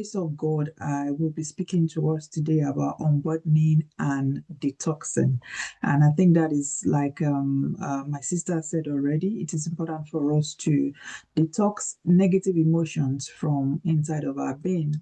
grace of God, I will be speaking to us today about unburdening and detoxing. And I think that is like my sister said already, it is important for us to detox negative emotions from inside of our being.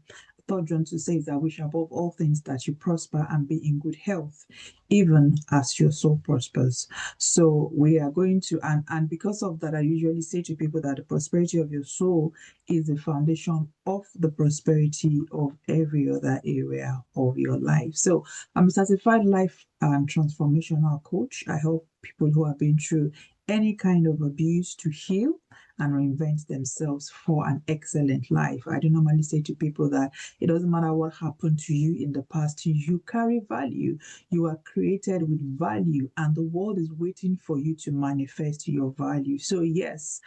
Third John 2 says that we shall above all things that you prosper and be in good health, even as your soul prospers. So we are going to, and because of that, I usually say to people that the prosperity of your soul is the foundation of the prosperity of every other area of your life. So I'm a certified life and transformational coach. I help people who have been through any kind of abuse to heal and reinvent themselves for an excellent life. I do normally say to people that it doesn't matter what happened to you in the past, you carry value. You are created with value, and the world is waiting for you to manifest your value. So yes,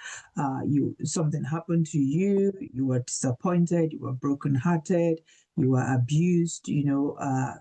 something happened to you, you were disappointed, you were brokenhearted, you were abused,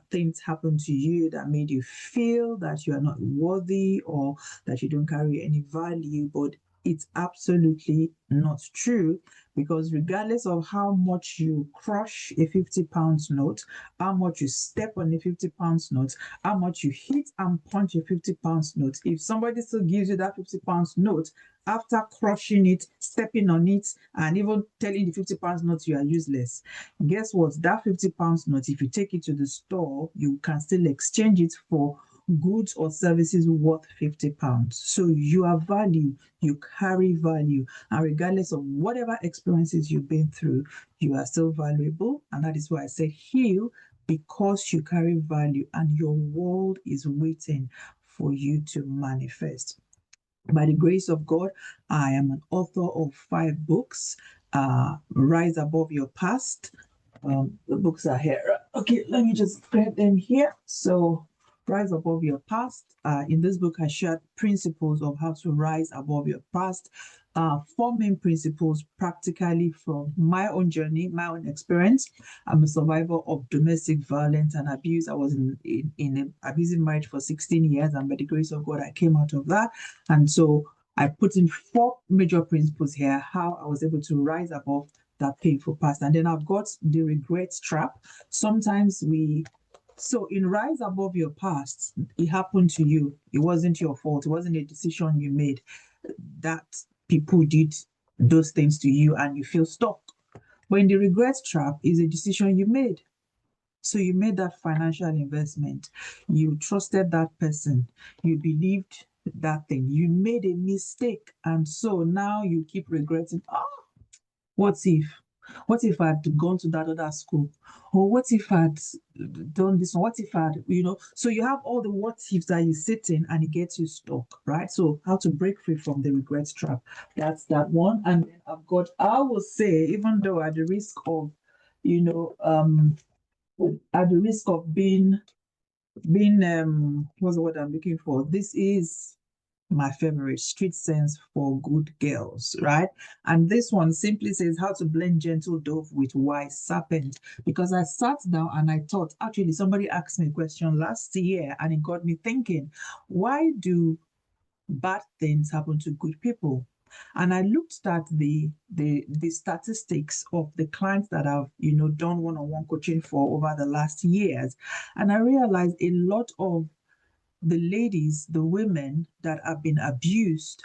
things happened to you that made you feel that you are not worthy or that you don't carry any value, but it's absolutely not true, because regardless of how much you crush a 50-pound note, how much you step on a 50-pound note, how much you hit and punch a 50-pound note, if somebody still gives you that 50-pound note after crushing it, stepping on it, and even telling the 50-pound note you are useless, guess what? That 50-pound note, if you take it to the store, you can still exchange it for goods or services worth 50 pounds. So you are value, you carry value, and regardless of whatever experiences you've been through, you are still valuable. And that is why I say heal, because you carry value and your world is waiting for you to manifest. By the grace of God, I am an author of 5 books. Rise Above Your Past. The books are here. Okay, let me just grab them here. So Rise Above Your Past. In this book, I shared principles of how to rise above your past. 4 main principles practically from my own journey, my own experience. I'm a survivor of domestic violence and abuse. I was in an abusive marriage for 16 years, and by the grace of God, I came out of that. And so I put in 4 major principles here, how I was able to rise above that painful past. And then I've got the regret trap. So in rise above your past, it happened to you. It wasn't your fault. It wasn't a decision you made. That people did those things to you and you feel stuck. But in the regret trap is a decision you made. So you made that financial investment. You trusted that person. You believed that thing. You made a mistake. And so now you keep regretting, what if? What if I'd gone to that other school? Or what if I'd done this one? What if so you have all the what ifs that you sit in and it gets you stuck, right? So how to break free from the regret trap. That's that one. And then I will say, even though at the risk of, being what's the word I'm looking for? This is my favorite, Street Sense for Good Girls, right? And this one simply says how to blend gentle dove with wise serpent. Because I sat down and I thought, actually, somebody asked me a question last year and it got me thinking, why do bad things happen to good people? And I looked at the statistics of the clients that I've done one-on-one coaching for over the last years, and I realized a lot of the ladies, the women that have been abused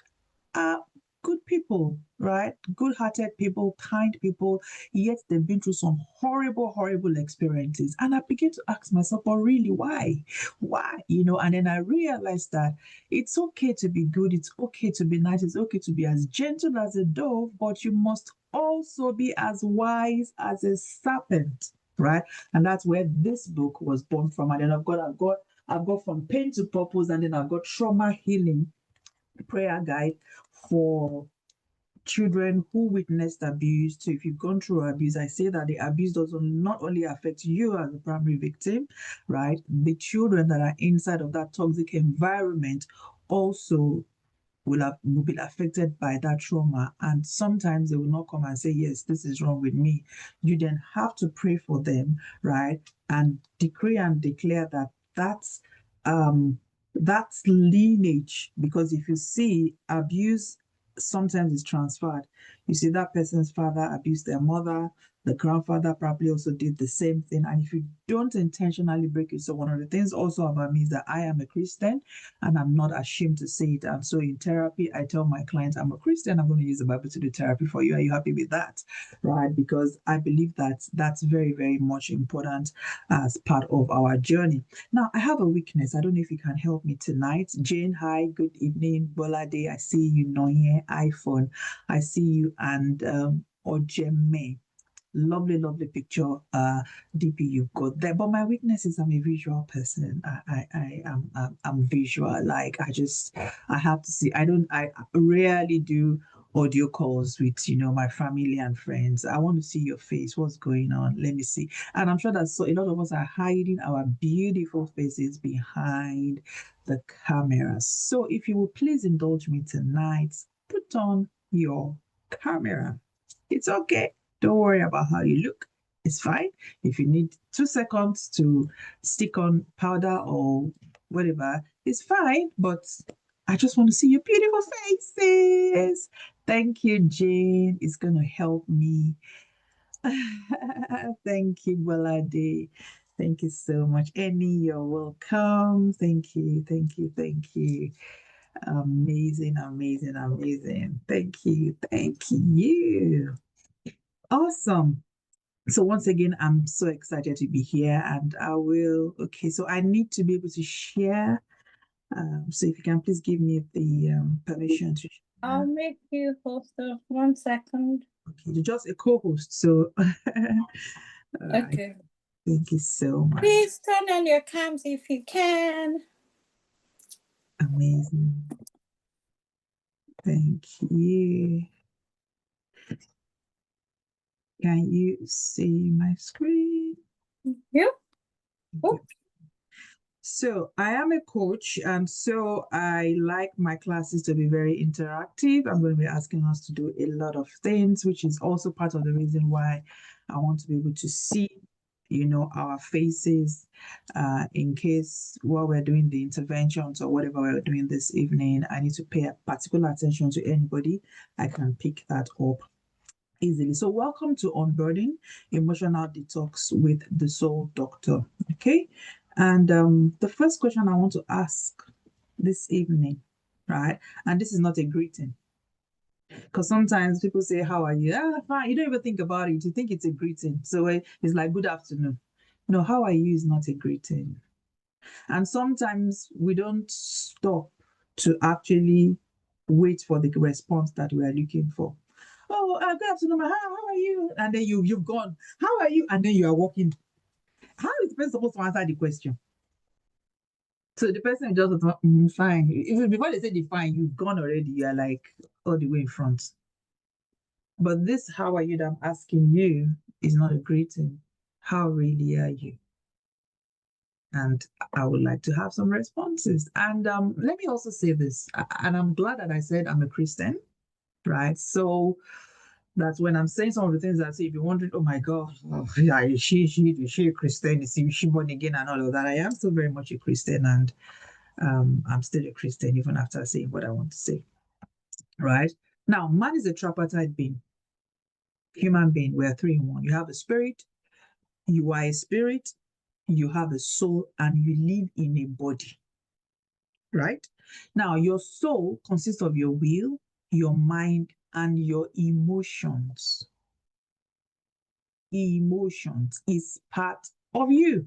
are good people, right? Good-hearted people, kind people, yet they've been through some horrible, horrible experiences. And I began to ask myself, but really, why? Why? And then I realized that it's okay to be good, it's okay to be nice, it's okay to be as gentle as a dove, but you must also be as wise as a serpent, right? And that's where this book was born from. And then I've got From Pain to Purpose, and then I've got Trauma Healing Prayer Guide for children who witnessed abuse. So if you've gone through abuse, I say that the abuse doesn't not only affect you as a primary victim, right? The children that are inside of that toxic environment also will be affected by that trauma. And sometimes they will not come and say, yes, this is wrong with me. You then have to pray for them, right? And decree and declare that that's lineage. Because if you see abuse, sometimes it's transferred. You see that person's father abused their mother, The grandfather probably also did the same thing. And if you don't intentionally break it, so one of the things also about me is that I am a Christian and I'm not ashamed to say it. And so in therapy, I tell my clients, I'm a Christian, I'm going to use the Bible to do therapy for you. Are you happy with that? Right? Because I believe that that's very, very much important as part of our journey. Now, I have a weakness. I don't know if you can help me tonight. Jane, hi, good evening. Bolade, I see you. Noye, iPhone, I see you. And Ojeme, lovely, lovely picture, DP you've got there. But my weakness is I'm a visual person. I am I'm visual. Like I have to see. I rarely do audio calls with my family and friends. I want to see your face. What's going on? Let me see. And I'm sure that a lot of us are hiding our beautiful faces behind the camera. So if you will please indulge me tonight, put on your camera. It's okay. Don't worry about how you look. It's fine. If you need 2 seconds to stick on powder or whatever, it's fine. But I just want to see your beautiful faces. Thank you, Jane. It's going to help me. Thank you, Balade. Thank you so much. Annie, you're welcome. Thank you, thank you, thank you. Amazing, amazing, amazing. Thank you, thank you. Awesome. So once again, I'm so excited to be here and okay, so I need to be able to share. So if you can please give me the permission to share. I'll make you host of 1 second. Okay, you're just a co-host, so Okay. Thank you so much. Please turn on your cams if you can. Amazing. Thank you. Can you see my screen? Yep. Oh. So I am a coach, and so I like my classes to be very interactive. I'm going to be asking us to do a lot of things, which is also part of the reason why I want to be able to see, our faces in case while we're doing the interventions or whatever we're doing this evening, I need to pay a particular attention to anybody. I can pick that up easily. So welcome to Unburden, Emotional Detox with the Soul Doctor. Okay. And the first question I want to ask this evening, right? And this is not a greeting. Because sometimes people say, how are you? Fine. You don't even think about it. You think it's a greeting. So it's like, good afternoon. No, how are you is not a greeting. And sometimes we don't stop to actually wait for the response that we are looking for. Oh, good afternoon. How are you? And then you've gone. How are you? And then you are walking. How is the person supposed to answer the question? So the person just fine. Even before they say the fine, you've gone already. You are like all the way in front. But this how are you that I'm asking you is not a greeting. How really are you? And I would like to have some responses. And let me also say this, and I'm glad that I said I'm a Christian, right? So that's when I'm saying some of the things I say, if you're wondering, oh my God, yeah, is she a Christian? Is she born again and all of that? I am still very much a Christian, and I'm still a Christian even after saying what I want to say, right? Now, man is a tripartite being, human being. We're three in one. You have a spirit, you are a spirit, you have a soul, and you live in a body, right? Now, your soul consists of your will, your mind, and your emotions. Emotions is part of you,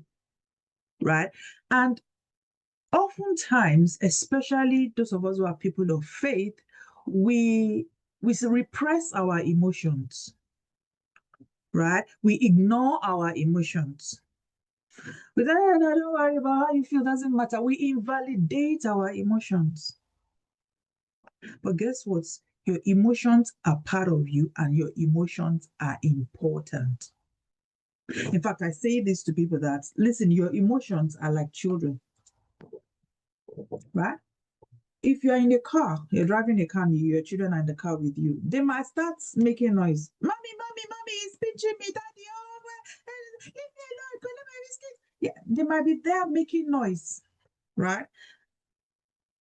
right? And oftentimes, especially those of us who are people of faith, we repress our emotions, right? We ignore our emotions. We say, "Oh, no, don't worry about how you feel, doesn't matter." We invalidate our emotions. But guess what? Your emotions are part of you and your emotions are important. In fact, I say this to people that, listen, your emotions are like children, right? If you're in a car, you're driving a car, and your children are in the car with you, they might start making noise. Mommy, he's pinching me, daddy. Oh, leave me alone, collect my biscuit. Yeah, they might be there making noise, right?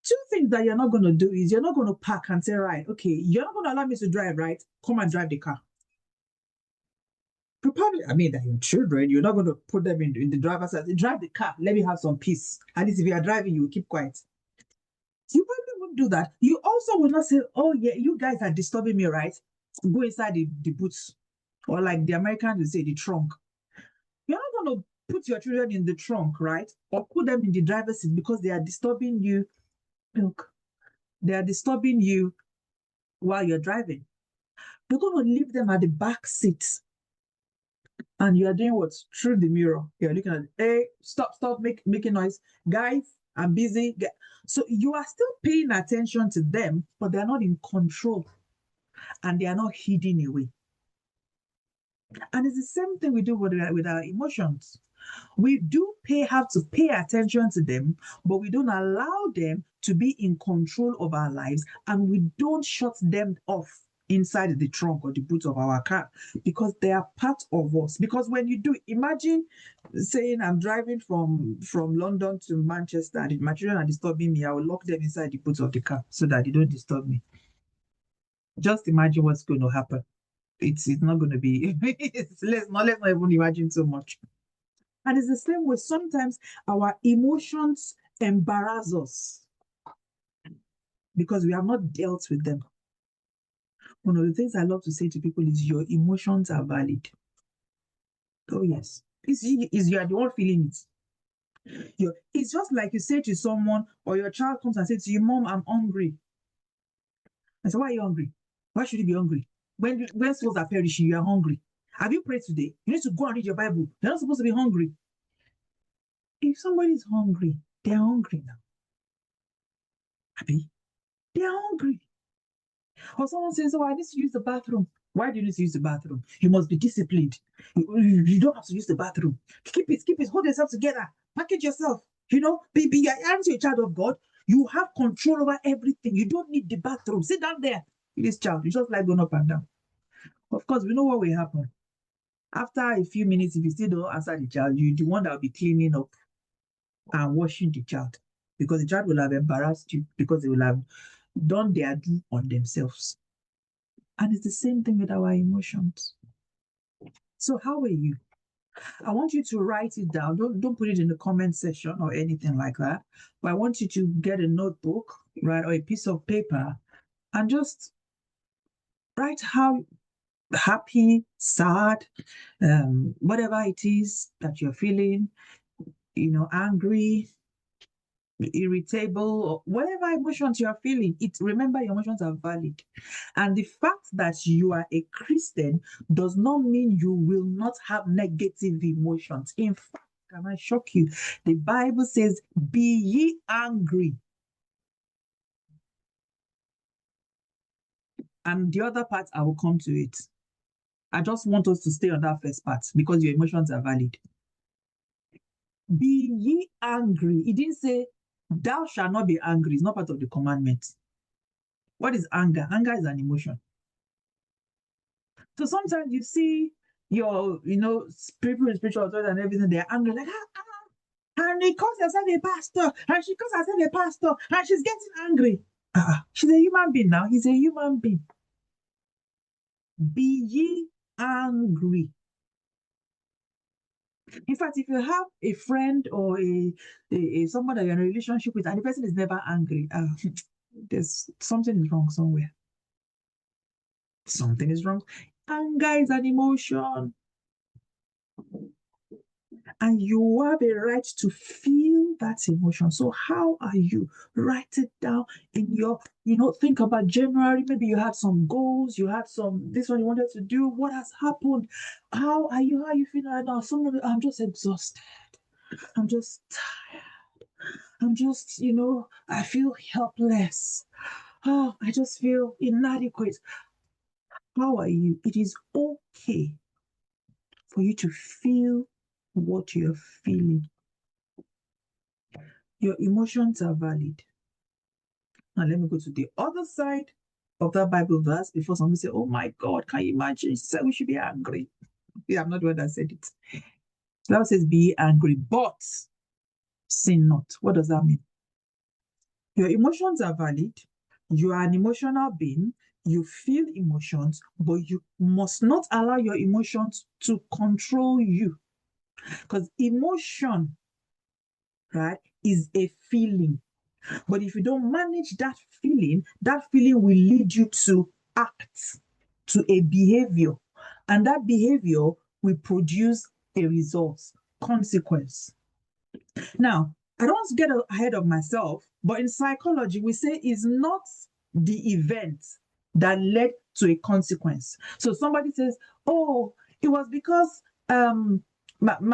Two things that you're not going to do is you're not going to park and say, right, okay, you're not going to allow me to drive, right? Come and drive the car. Probably, I mean, they're your children. You're not going to put them in the driver's side. Drive the car. Let me have some peace. At least if you are driving, you will keep quiet. You probably won't do that. You also will not say, oh, yeah, you guys are disturbing me, right? Go inside the boots. Or like the Americans will say, the trunk. You're not going to put your children in the trunk, right? Or put them in the driver's seat because they are disturbing you. Look, they are disturbing you while you're driving. You're going to leave them at the back seat. And you are doing what? Through the mirror. You're looking at, hey, stop, making noise. Guys, I'm busy. So you are still paying attention to them, but they're not in control and they are not hidden away. And it's the same thing we do with our emotions. We do have to pay attention to them, but we don't allow them to be in control of our lives, and we don't shut them off inside the trunk or the boot of our car because they are part of us. Because when you do, imagine saying I'm driving from London to Manchester and if my children are disturbing me, I will lock them inside the boot of the car so that they don't disturb me. Just imagine what's going to happen. It's not going to be, let's not even imagine so much. And it's the same way sometimes our emotions embarrass us because we have not dealt with them. One of the things I love to say to people is your emotions are valid. Oh, yes. You are the one feeling it. It's just like you say to someone or your child comes and says to you, Mom, I'm hungry. I say, why are you hungry? Why should you be hungry? When souls are perishing, you are hungry. Have you prayed today? You need to go and read your Bible. You're not supposed to be hungry. If somebody is hungry, they're hungry now. Abby, they're hungry. Or someone says, oh, I need to use the bathroom. Why do you need to use the bathroom? You must be disciplined. You don't have to use the bathroom. Keep it, hold yourself together. Package yourself. Baby, aren't you a child of God? You have control over everything. You don't need the bathroom. Sit down there. This child, you just like going up and down. Of course, we know what will happen. After a few minutes, if you still don't answer the child, you're the one that will be cleaning up and washing the child because the child will have embarrassed you because they will have done their due on themselves. And it's the same thing with our emotions. So how are you? I want you to write it down. Don't put it in the comment section or anything like that. But I want you to get a notebook, right, or a piece of paper and just write how happy, sad, whatever it is that you're feeling, angry, irritable, or whatever emotions you are feeling. Remember, your emotions are valid. And the fact that you are a Christian does not mean you will not have negative emotions. In fact, can I shock you? The Bible says, be ye angry. And the other part, I will come to it. I just want us to stay on that first part because your emotions are valid. Be ye angry. It didn't say, thou shalt not be angry. It's not part of the commandment. What is anger? Anger is an emotion. So sometimes you see your, spiritual authority and everything, they're angry, like, and he calls herself a pastor, and she calls herself a pastor, and she's getting angry. She's a human being now. He's a human being. Be ye angry. In fact, if you have a friend or someone that you're in a relationship with, and the person is never angry, there's something is wrong somewhere. Something is wrong. Anger is an emotion. And you have a right to feel that emotion. So how are you? Write it down in your, think about January. Maybe you had some goals, you had this one you wanted to do. What has happened? How are you feeling right now? I'm just exhausted. I'm just tired. I'm just, I feel helpless. Oh, I just feel inadequate. How are you? It is okay for you to feel what you're feeling. Your emotions are valid. Now let me go to the other side of that Bible verse before someone say, oh my God, can you imagine? She said we should be angry. Yeah, I'm not the one that said it. The Bible says be angry, but sin not. What does that mean? Your emotions are valid. You are an emotional being. You feel emotions, but you must not allow your emotions to control you. Because emotion, right, is a feeling. But if you don't manage that feeling will lead you to act, to a behavior. And that behavior will produce a result, consequence. Now, I don't want to get ahead of myself, but in psychology, we say it's not the event that led to a consequence. So somebody says, "Oh, it was because my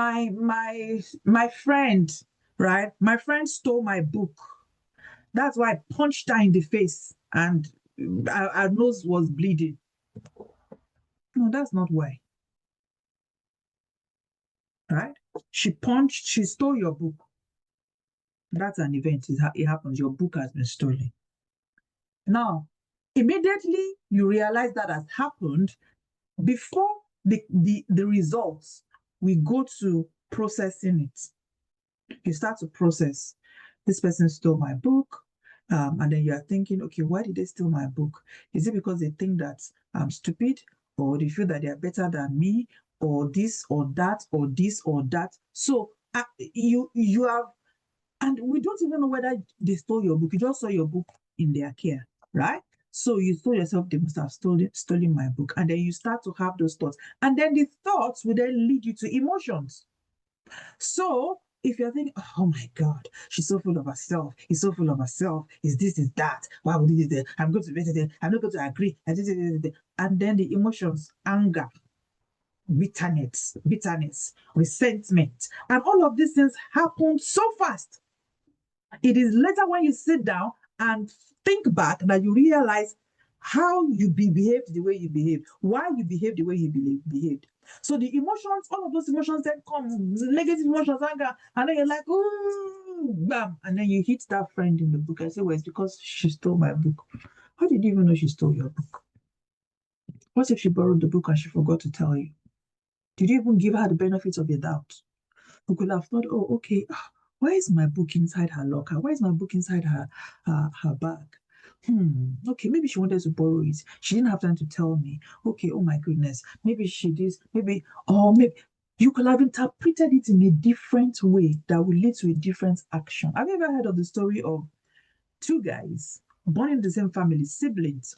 friend, right? My friend stole my book. That's why I punched her in the face, and her nose was bleeding." No, that's not why, right? She stole your book. That's an event. It happens. Your book has been stolen. Now, immediately you realize that has happened. Before the results, we go to processing it. You start to process. This person stole my book. And then you are thinking, okay, why did they steal my book? Is it because they think that I'm stupid, or they feel that they are better than me, or this or that, or this or that? So you have, and we don't even know whether they stole your book. You just saw your book in their care, right? So you told yourself they must have stolen my book. And then you start to have those thoughts. And then the thoughts will then lead you to emotions. So if you're thinking, oh my God, she's so full of herself, he's so full of herself, is this, is that, why would he do that? I'm going to visit it, I'm not going to agree. And then the emotions, anger, bitterness, resentment, and all of these things happen so fast. It is later when you sit down and think back that you realize how you behaved the way you behaved, why you behaved the way you behaved. So the emotions, all of those emotions then come, negative emotions, anger, and then you're like, ooh, bam. And then you hit that friend in the book and say, well, it's because she stole my book. How did you even know she stole your book? What if she borrowed the book and she forgot to tell you? Did you even give her the benefit of the doubt? We could have thought, oh, okay, why is my book inside her locker? Why is my book inside her bag? Okay, maybe she wanted to borrow it. She didn't have time to tell me. Okay, oh my goodness, maybe she did, maybe you could have interpreted it in a different way that will lead to a different action. Have you ever heard of the story of two guys born in the same family, siblings,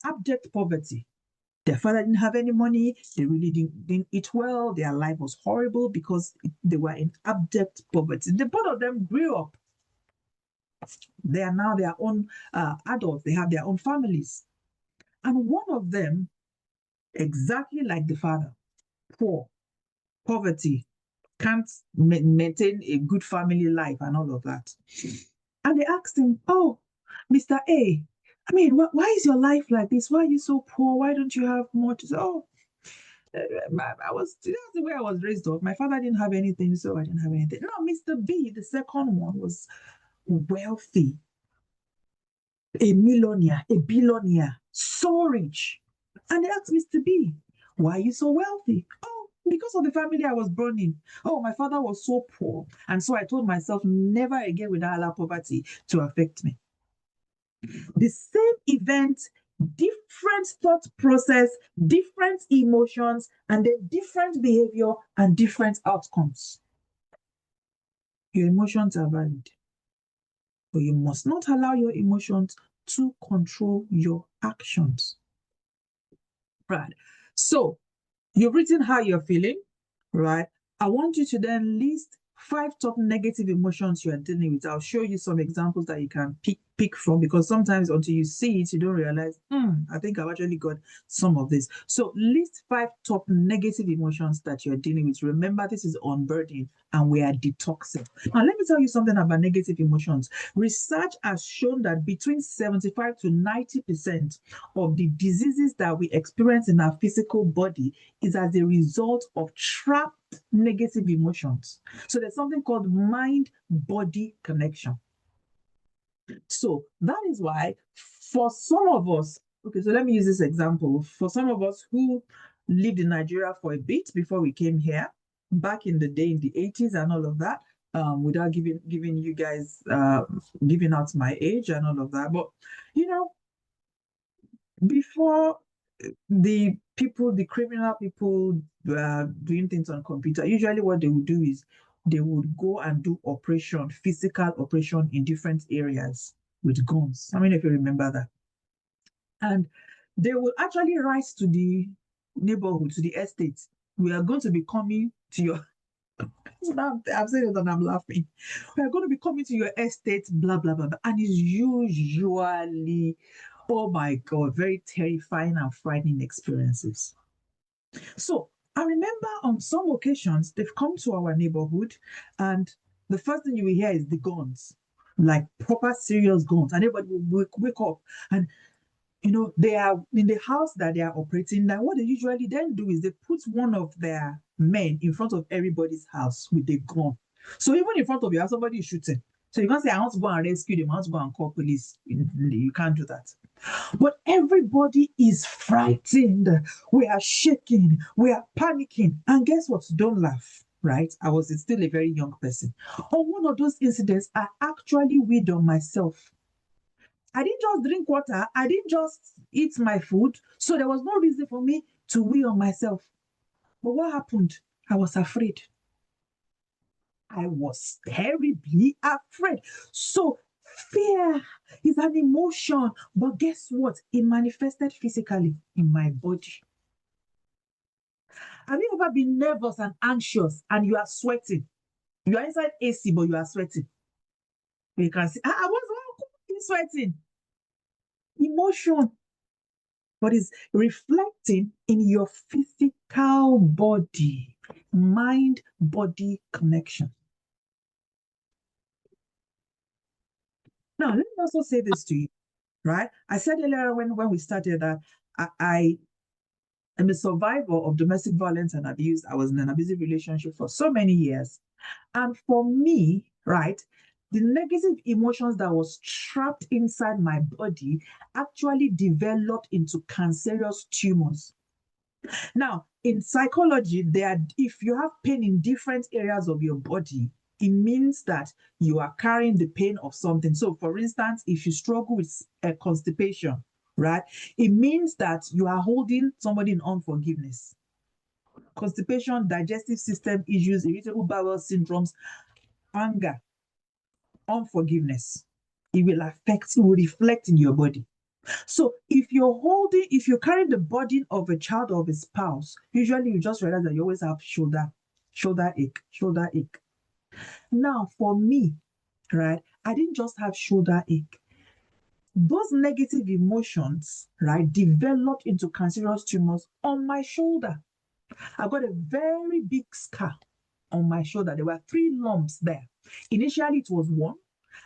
abject poverty? Their father didn't have any money. They really didn't eat well. Their life was horrible because they were in abject poverty. The both of them grew up. They are now their own adults. They have their own families. And one of them, exactly like the father, poor, poverty, can't maintain a good family life and all of that. And they asked him, oh, Mr. A, I mean, why is your life like this? Why are you so poor? Why don't you have more to say? Oh, that's the way I was raised up. My father didn't have anything, so I didn't have anything. No, Mr. B, the second one, was wealthy, a millionaire, a billionaire, so rich. And they asked Mr. B, why are you so wealthy? Oh, because of the family I was born in. Oh, my father was so poor. And so I told myself, never again will I allow poverty to affect me. The same event, different thought process, different emotions, and then different behavior and different outcomes. Your emotions are valid, but you must not allow your emotions to control your actions. Right. So you've written how you're feeling, right? I want you to then list 5 top negative emotions you are dealing with. I'll show you some examples that you can pick from, because sometimes until you see it, you don't realize, I think I've actually got some of this. So list 5 top negative emotions that you're dealing with. Remember, this is Unburden and we are detoxing. Now, let me tell you something about negative emotions. Research has shown that between 75 to 90% of the diseases that we experience in our physical body is as a result of trapped negative emotions. So there's something called mind-body connection. So that is why for some of us, okay, so let me use this example. For some of us who lived in Nigeria for a bit before we came here, back in the day in the 80s and all of that, without giving you guys giving out my age and all of that. But before the people, the criminal people doing things on computer, usually what they would do is they would go and do operation, physical operation in different areas with guns. How many of you remember that? And they will actually write to the neighborhood, to the estate. We are going to be coming to your now I'm saying it and I'm laughing. We are going to be coming to your estate, blah blah blah, blah. And it's usually, oh my god, very terrifying and frightening experiences. So I remember on some occasions they've come to our neighborhood, and the first thing you will hear is the guns, like proper serious guns, and everybody will wake up, and they are in the house that they are operating. Now, what they usually then do is they put one of their men in front of everybody's house with a gun. So even in front of you, somebody is shooting. So you can't say, I want to go and rescue them, I want to go and call police. You can't do that. But everybody is frightened. We are shaking. We are panicking. And guess what? Don't laugh, right? I was still a very young person. On one of those incidents, I actually weighed on myself. I didn't just drink water. I didn't just eat my food. So there was no reason for me to weigh on myself. But what happened? I was afraid. I was terribly afraid. So fear is an emotion. But guess what? It manifested physically in my body. Have you ever been nervous and anxious and you are sweating? You are inside AC, but you are sweating. You can see, I was sweating. Emotion, but it's reflecting in your physical body, mind body connection. Now, let me also say this to you, right? I said earlier when we started that I am a survivor of domestic violence and abuse. I was in an abusive relationship for so many years. And for me, right, the negative emotions that was trapped inside my body actually developed into cancerous tumors. Now, in psychology, if you have pain in different areas of your body, it means that you are carrying the pain of something. So, for instance, if you struggle with constipation, right, it means that you are holding somebody in unforgiveness. Constipation, digestive system issues, irritable bowel syndromes, anger, unforgiveness. It will reflect in your body. So if you're carrying the burden of a child or of a spouse, usually you just realize that you always have shoulder ache. Now, for me, right, I didn't just have shoulder ache. Those negative emotions, right, developed into cancerous tumors on my shoulder. I got a very big scar on my shoulder. There were 3 lumps there. Initially, it was 1.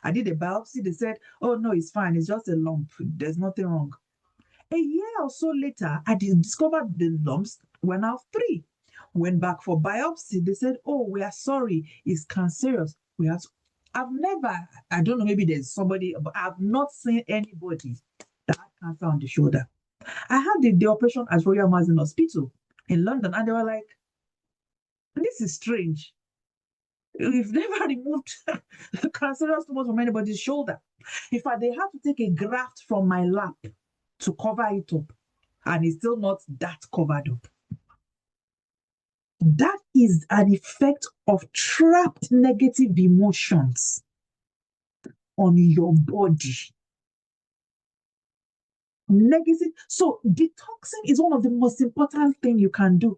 I did a biopsy. They said, oh, no, it's fine. It's just a lump. There's nothing wrong. A year or so later, I discovered the lumps were now 3. Went back for biopsy. They said, oh, we are sorry, it's cancerous. I don't know, maybe there's somebody, but I've not seen anybody that had cancer on the shoulder. I had the operation at Royal Marsden Hospital in London, and they were like, this is strange. We've never removed cancerous tumors from anybody's shoulder. In fact, they had to take a graft from my lap to cover it up, and it's still not that covered up. That is an effect of trapped negative emotions on your body. Negative. So detoxing is one of the most important things you can do.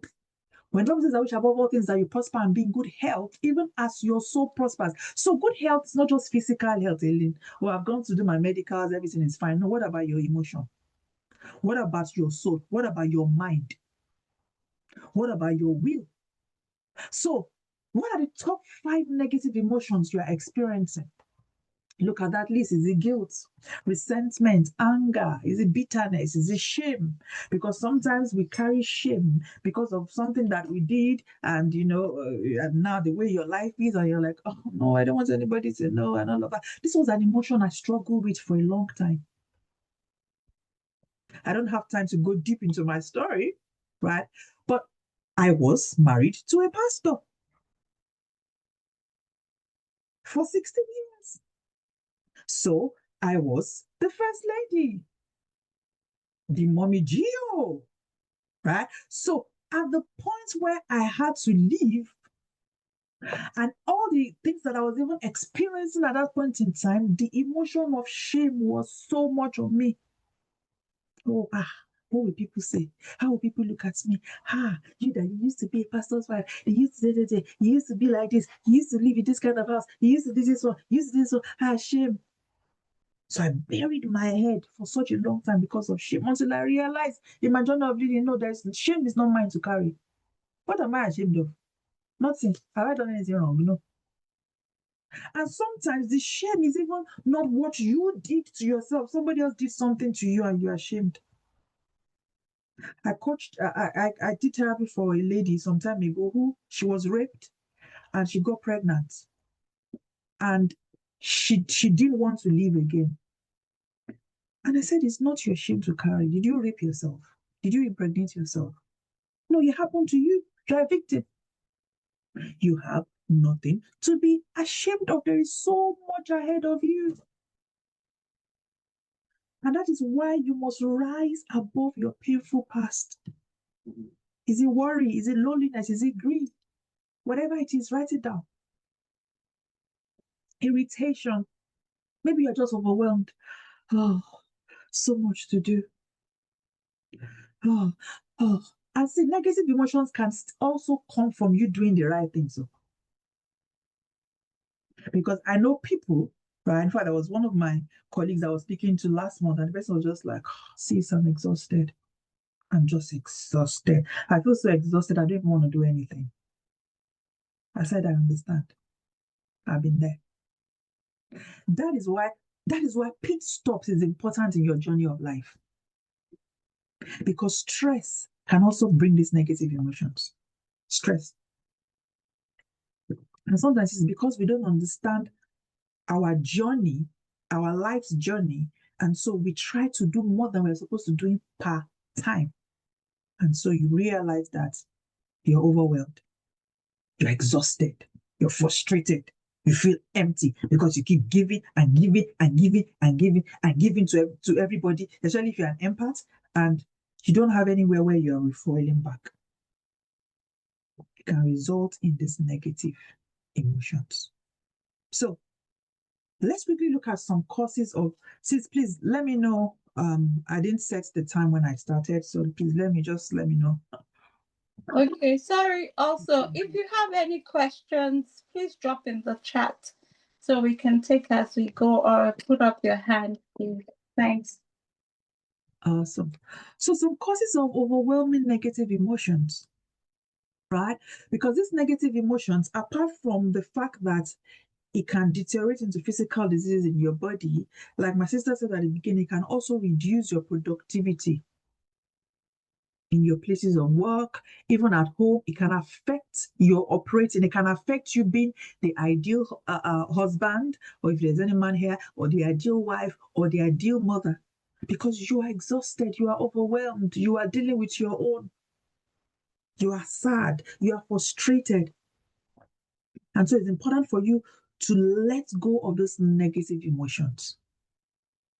When God says, I wish above all things that you prosper and be in good health, even as your soul prospers. So good health is not just physical health, Eileen. Well, I've gone to do my medicals, everything is fine. No, what about your emotion? What about your soul? What about your mind? What about your will? So, what are the top 5 negative emotions you are experiencing? Look at that list. Is it guilt, resentment, anger? Is it bitterness? Is it shame? Because sometimes we carry shame because of something that we did, and and now the way your life is, and you're like, oh no, I don't want anybody to know, and all of that. This was an emotion I struggled with for a long time. I don't have time to go deep into my story, right? But I was married to a pastor for 16 years. So I was the first lady. the mommy Geo, right? So at the point where I had to leave, and all the things that I was even experiencing at that point in time, the emotion of shame was so much of me. Oh, what will people say? How will people look at me? You that you used to be a pastor's wife, you used to you used to be like this, you used to live in this kind of house, you used to do this one, you used to do this one. Shame. So I buried my head for such a long time because of shame until I realized in my journey of living, no, shame is not mine to carry. What am I ashamed of? Nothing. Have I done anything wrong? No. And sometimes the shame is even not what you did to yourself. Somebody else did something to you and you're ashamed. I did therapy for a lady some time ago who she was raped and she got pregnant. And she didn't want to live again. And I said, it's not your shame to carry. Did you rape yourself? Did you impregnate yourself? No, it happened to you. You're a victim. You have nothing to be ashamed of. There is so much ahead of you. And that is why you must rise above your painful past. Is it worry? Is it loneliness? Is it grief? Whatever it is, write it down. Irritation. Maybe you're just overwhelmed. Oh, so much to do. Oh, oh. And see, negative emotions can also come from you doing the right things. So. Because I know people, right? In fact, there was one of my colleagues I was speaking to last month, and the person was just like, sis, I'm exhausted. I'm just exhausted. I feel so exhausted, I don't even want to do anything. I said, I understand. I've been there. That is why pit stops is important in your journey of life. Because stress can also bring these negative emotions. Stress. And sometimes it's because we don't understand our journey, our life's journey. And so we try to do more than we're supposed to do per time. And so you realize that you're overwhelmed, you're exhausted, you're frustrated, you feel empty because you keep giving and giving and giving and giving and giving to everybody, especially if you're an empath and you don't have anywhere where you're refueling back. It can result in these negative emotions. So let's quickly look at some causes of, sis, please let me know. I didn't set the time when I started, so please let me know. Okay, sorry. Also, if you have any questions, please drop in the chat so we can take as we go, or put up your hand, please. Thanks. Awesome. So some causes of overwhelming negative emotions, right? Because these negative emotions, apart from the fact that it can deteriorate into physical diseases in your body, like my sister said at the beginning, it can also reduce your productivity in your places of work, even at home. It can affect your operating. It can affect you being the ideal husband, or if there's any man here, or the ideal wife, or the ideal mother, because you are exhausted, you are overwhelmed, you are dealing with your own. You are sad, you are frustrated. And so it's important for you to let go of those negative emotions,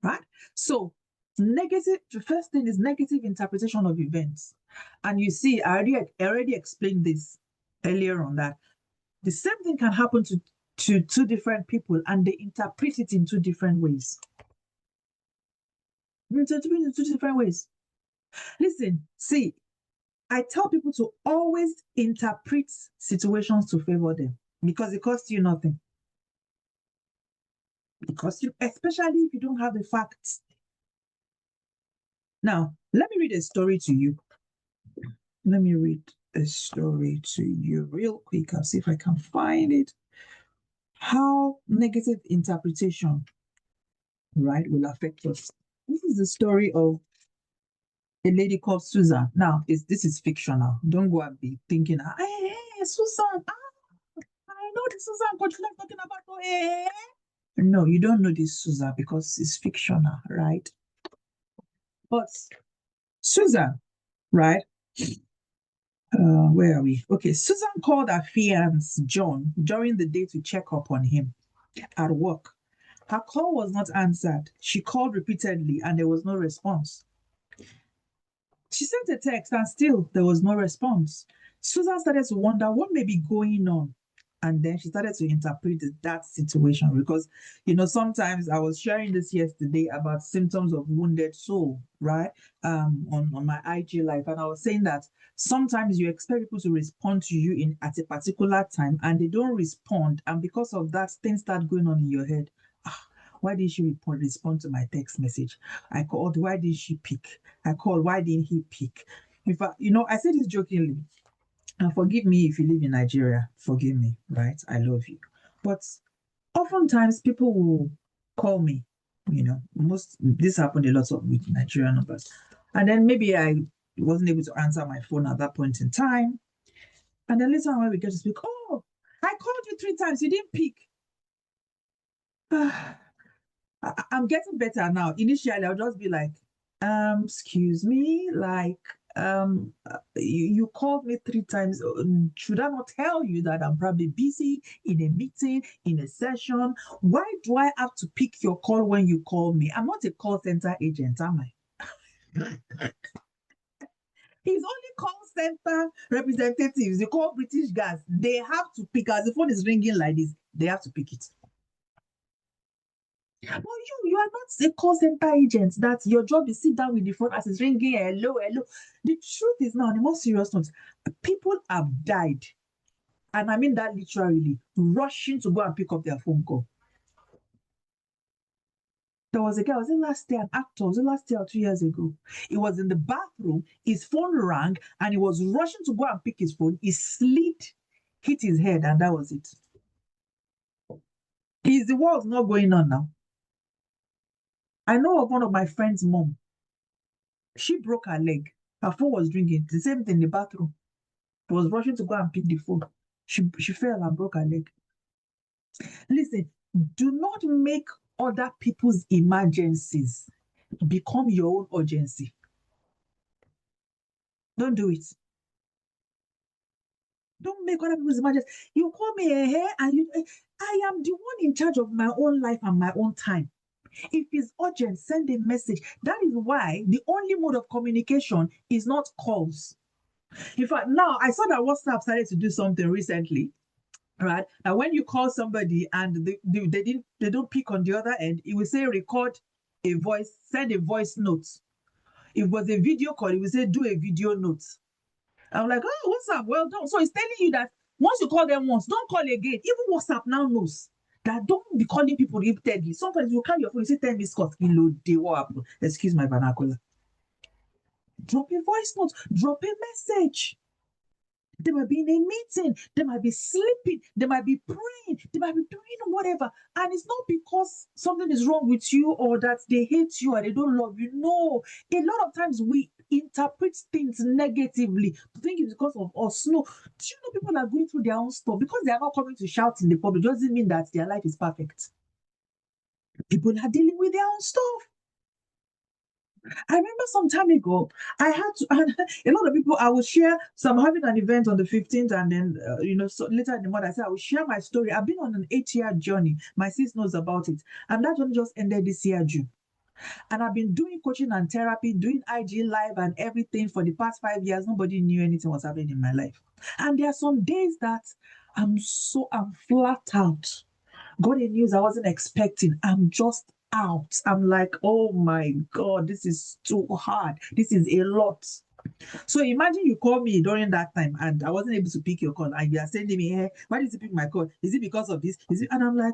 right? So negative, the first thing is negative interpretation of events. And you see, I already explained this earlier on, that the same thing can happen to two different people and they interpret it in two different ways. Listen, see, I tell people to always interpret situations to favor them because it costs you nothing. Because especially if you don't have the facts. Now, let me read a story to you. Let me read a story to you real quick. I'll see if I can find it. How negative interpretation, right, will affect us. This is the story of a lady called Susan. Now, this is fictional. Don't go and be thinking, hey, Susan, I know this Susan Coach Life talking about. Oh, hey. No, you don't know this Susan because it's fictional, right? But Susan, right? Where are we? Okay, Susan called her fiance John during the day to check up on him at work. Her call was not answered. She called repeatedly and there was no response. She sent a text and still there was no response. Susan started to wonder what may be going on. And then she started to interpret that situation because, sometimes I was sharing this yesterday about symptoms of wounded soul, right? On my IG life. And I was saying that sometimes you expect people to respond to you at a particular time and they don't respond. And because of that, things start going on in your head. Why did she respond to my text message? I called, why did she pick? I called, why didn't he pick? In fact, I say this jokingly, and forgive me if you live in Nigeria, forgive me, right? I love you. But oftentimes people will call me, this happened a lot with Nigerian numbers. And then maybe I wasn't able to answer my phone at that point in time. And then later on when we get to speak, oh, I called you 3 times, you didn't pick. I'm getting better now. Initially, I'll just be like, excuse me, like, you called me 3 times. Should I not tell you that I'm probably busy in a meeting, in a session? Why do I have to pick your call when you call me? I'm not a call center agent, am I? He's only call center representatives. They call British guys. They have to pick. As the phone is ringing like this, they have to pick it. But you are not a call center agent that your job is sit down with the phone as it's ringing, hello, hello. The truth is now, on a more serious note, people have died. And I mean that literally, rushing to go and pick up their phone call. There was a guy, was it last year, an actor, was it last year or 2 years ago? He was in the bathroom, his phone rang, and he was rushing to go and pick his phone. He slid, hit his head, and that was it. Is the world not going on now? I know of one of my friend's mom. She broke her leg. Her phone was ringing. The same thing in the bathroom. She was rushing to go and pick the phone. She fell and broke her leg. Listen, do not make other people's emergencies become your own urgency. Don't do it. Don't make other people's emergencies. You call me and I am the one in charge of my own life and my own time. If it's urgent, send a message. That is why the only mode of communication is not calls. In fact, now I saw that WhatsApp started to do something recently, right? And when you call somebody and they don't pick on the other end, it will say record a voice, send a voice note. If it was a video call, it will say do a video note. I'm like, oh, WhatsApp, well done. So it's telling you that once you call them once, don't call again. Even WhatsApp now knows that don't be calling people repeatedly. Sometimes you carry your phone, you say 10 minutes, what happened? Excuse my vernacular. Drop a voice note, drop a message. They might be in a meeting, they might be sleeping, they might be praying, they might be doing whatever. And it's not because something is wrong with you or that they hate you or they don't love you. No, a lot of times we interpret things negatively to think it's because of us. No, do you know people are going through their own stuff? Because they are not coming to shout in the public doesn't mean that their life is perfect. People are dealing with their own stuff. I remember some time ago, I had to, and a lot of people, I will share, so I'm having an event on the 15th, and then, so later in the month, I said, I will share my story. I've been on an 8-year journey. My sis knows about it. And that one just ended this year, June. And I've been doing coaching and therapy, doing IG live and everything for the past 5 years. Nobody knew anything was happening in my life. And there are some days that I'm flat out. Got a news I wasn't expecting. I'm just out. I'm like, oh my God, this is too hard. This is a lot. So imagine you call me during that time and I wasn't able to pick your call and you are sending me, hey, why did you pick my call? Is it because of this? Is it? And I'm like,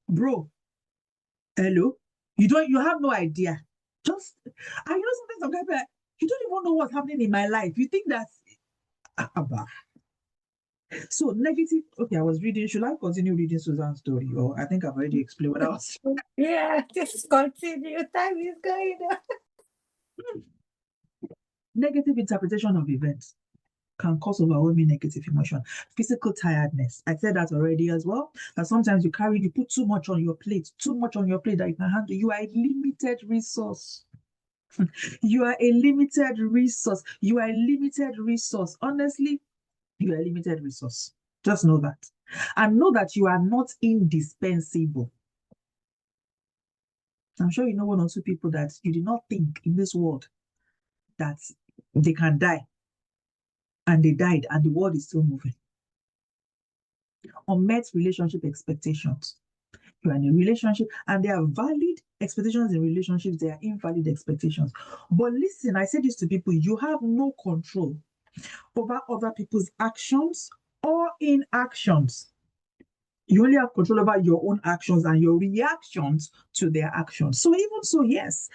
bro, hello? You have no idea. Just, I know sometimes like, you don't even know what's happening in my life. You think that's, so negative. Okay, I was reading. Should I continue reading Susan's story? Or I think I've already explained what I was. Yeah, just continue. Time is going on. Negative interpretation of events can cause overwhelming negative emotion. Physical tiredness. I said that already as well. That sometimes you put too much on your plate that you can handle. You are a limited resource. You are a limited resource. You are a limited resource. Honestly, you are a limited resource. Just know that. And know that you are not indispensable. I'm sure you know one or two people that you did not think in this world that they can die. And they died, and the world is still moving. Unmet relationship expectations. You're in a relationship, and there are valid expectations in relationships, there are invalid expectations. But listen, I say this to people, you have no control over other people's actions or inactions. You only have control over your own actions and your reactions to their actions. So even so, yes,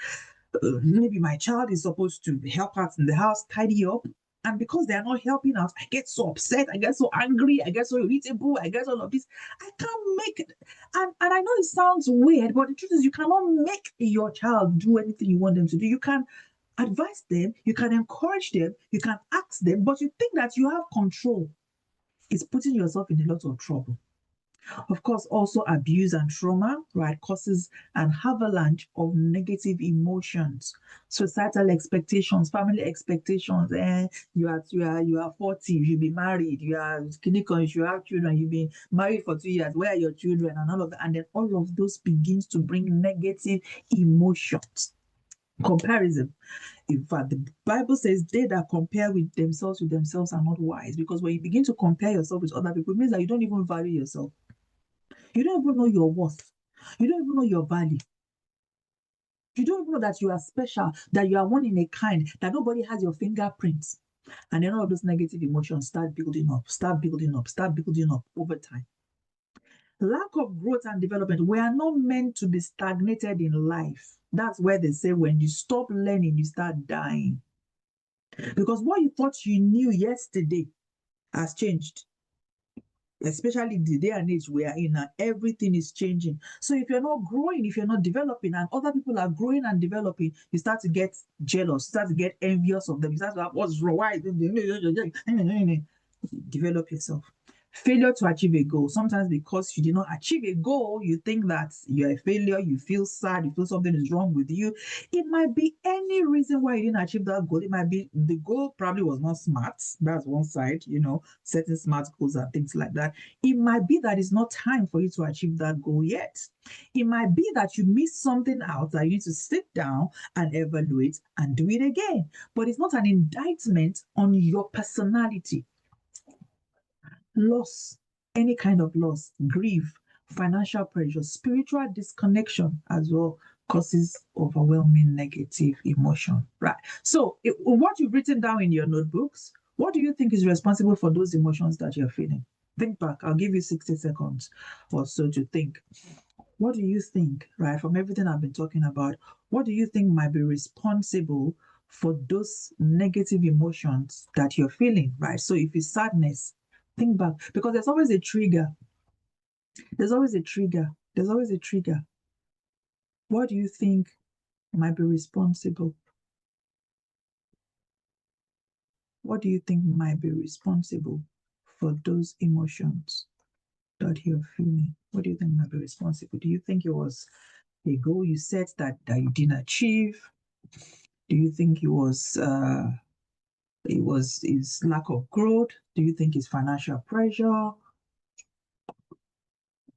maybe my child is supposed to help out in the house, tidy up. And because they're not helping out, I get so upset, I get so angry, I get so irritable, I get all of this. I can't make it. And I know it sounds weird, but the truth is you cannot make your child do anything you want them to do. You can advise them, you can encourage them, you can ask them, but you think that you have control. It's putting yourself in a lot of trouble. Of course, also abuse and trauma, right, causes an avalanche of negative emotions, societal expectations, family expectations. You are 40, you should be married. You are clinical, you have children. You've been married for 2 years. Where are your children? And all of that, and then all of those begins to bring negative emotions. Comparison. In fact, the Bible says they that compare with themselves are not wise, because when you begin to compare yourself with other people, it means that you don't even value yourself. You don't even know your worth. You don't even know your value. You don't even know that you are special, that you are one in a kind, that nobody has your fingerprints. And then all of those negative emotions start building up, start building up, start building up over time. Lack of growth and development. We are not meant to be stagnated in life. That's where they say when you stop learning, you start dying. Because what you thought you knew yesterday has changed. Especially the day and age we are in now, everything is changing. So if you're not growing, if you're not developing, and other people are growing and developing, you start to get jealous, you start to get envious of them. You start to have, what's wrong? Why? Develop yourself. Failure to achieve a goal. Sometimes because you did not achieve a goal, you think that you're a failure, you feel sad, you feel something is wrong with you. It might be any reason why you didn't achieve that goal. It might be the goal probably was not smart. That's one side, setting smart goals and things like that. It might be that it's not time for you to achieve that goal yet. It might be that you missed something out that you need to sit down and evaluate and do it again. But it's not an indictment on your personality. Loss, any kind of loss, grief, financial pressure, spiritual disconnection as well causes overwhelming negative emotion. Right. So, what you've written down in your notebooks, what do you think is responsible for those emotions that you're feeling? Think back. I'll give you 60 seconds or so to think. What do you think, right, from everything I've been talking about, what do you think might be responsible for those negative emotions that you're feeling, right? So if it's sadness, think back, because there's always a trigger. There's always a trigger. There's always a trigger. What do you think might be responsible? What do you think might be responsible for those emotions that you're feeling? What do you think might be responsible? Do you think it was a goal you set that you didn't achieve? Do you think it was his lack of growth? Do you think it's financial pressure?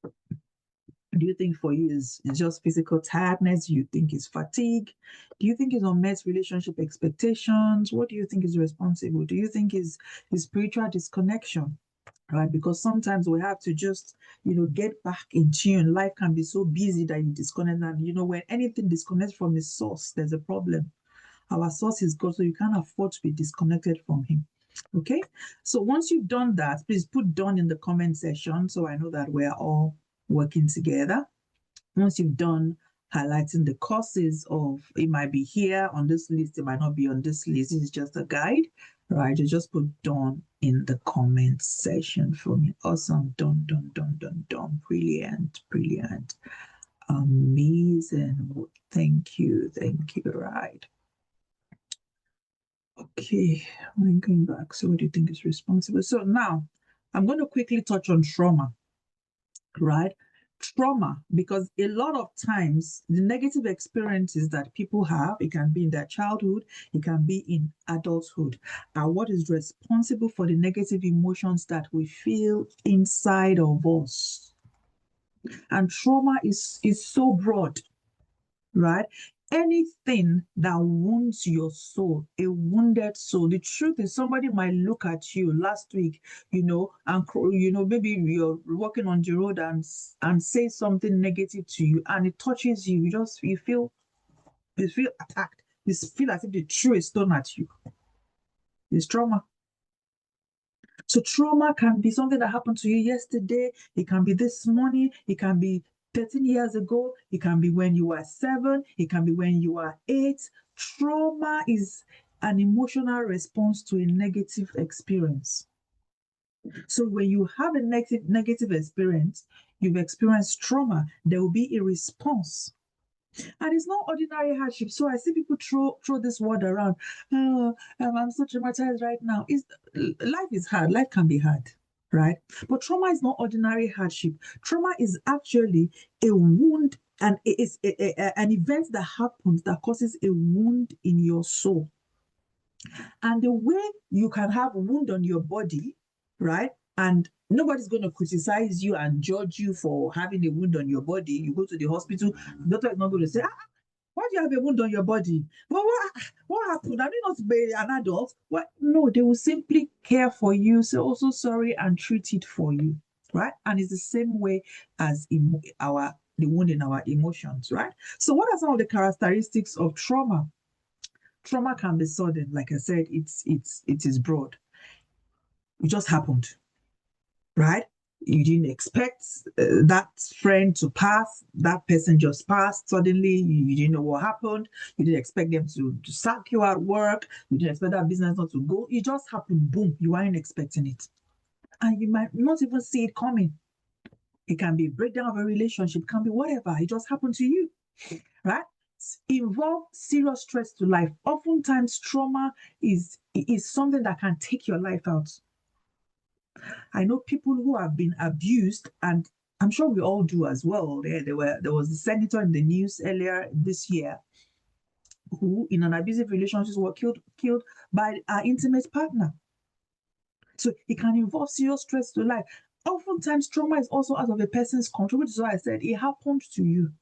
Do you think for you is just physical tiredness? Do you think it's fatigue? Do you think it's unmet relationship expectations? What do you think is responsible? Do you think is spiritual disconnection? Right? Because sometimes we have to just, get back in tune. Life can be so busy that you disconnect. And, when anything disconnects from its source, there's a problem. Our source is God, so you can't afford to be disconnected from Him. Okay? So once you've done that, please put done in the comment section so I know that we're all working together. Once you've done highlighting the causes of, it might be here on this list, it might not be on this list. This is just a guide, right? You just put done in the comment section for me. Awesome. Done. Brilliant. Amazing. Thank you. Right. Okay, I'm going back. So what do you think is responsible? So now I'm going to quickly touch on trauma, right? Trauma, because a lot of times the negative experiences that people have, it can be in their childhood, it can be in adulthood, are what is responsible for the negative emotions that we feel inside of us. And trauma is so broad, right? anything that wounds your soul, a wounded soul. The truth is, somebody might look at you last week, and maybe you're walking on the road and say something negative to you, and it touches you. You feel attacked. You feel as if they threw a stone at you. It's trauma. So trauma can be something that happened to you yesterday. It can be this morning. It can be 13 years ago. It can be when you were 7. It can be when you were 8. Trauma is an emotional response to a negative experience. So when you have a negative experience, you've experienced trauma, there will be a response. And it's not ordinary hardship. So I see people throw this word around. Oh, I'm so traumatized right now. Life is hard. Life can be hard, right? But trauma is not ordinary hardship. Trauma is actually a wound, and it is an event that happens that causes a wound in your soul. And the way you can have a wound on your body, right? And nobody's going to criticize you and judge you for having a wound on your body. You go to the hospital, the doctor is not going to say, why do you have a wound on your body? Well, what happened? Are you not be an adult? What? No, they will simply care for you, say also sorry, and treat it for you, right? And it's the same way as the wound in our emotions, right? So, what are some of the characteristics of trauma? Trauma can be sudden, like I said, it is broad. It just happened, right? You didn't expect that friend to pass. That person just passed suddenly. You didn't know what happened. You didn't expect them to sack you at work. You didn't expect that business not to go. It just happened. Boom. You weren't expecting it. And you might not even see it coming. It can be a breakdown of a relationship. It can be whatever. It just happened to you, right? Involve serious threats to life. Oftentimes, trauma is something that can take your life out. I know people who have been abused, and I'm sure we all do as well. There was a senator in the news earlier this year who, in an abusive relationship, was killed by an intimate partner. So it can involve serious threats to life. Oftentimes, trauma is also out of a person's control, which is why I said it happened to you.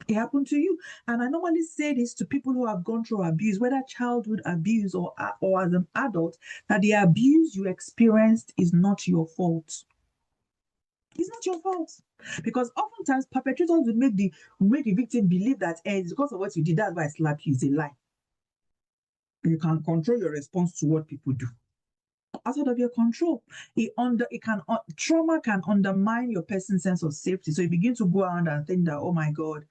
It happened to you. And I normally say this to people who have gone through abuse, whether childhood abuse or as an adult, that the abuse you experienced is not your fault. It's not your fault. Because oftentimes perpetrators will make the victim believe that it's because of what you did, that's why I slapped you. It's a lie. You can control your response to what people do. Outside of your control. Trauma can undermine your person's sense of safety. So you begin to go around and think that, oh my God,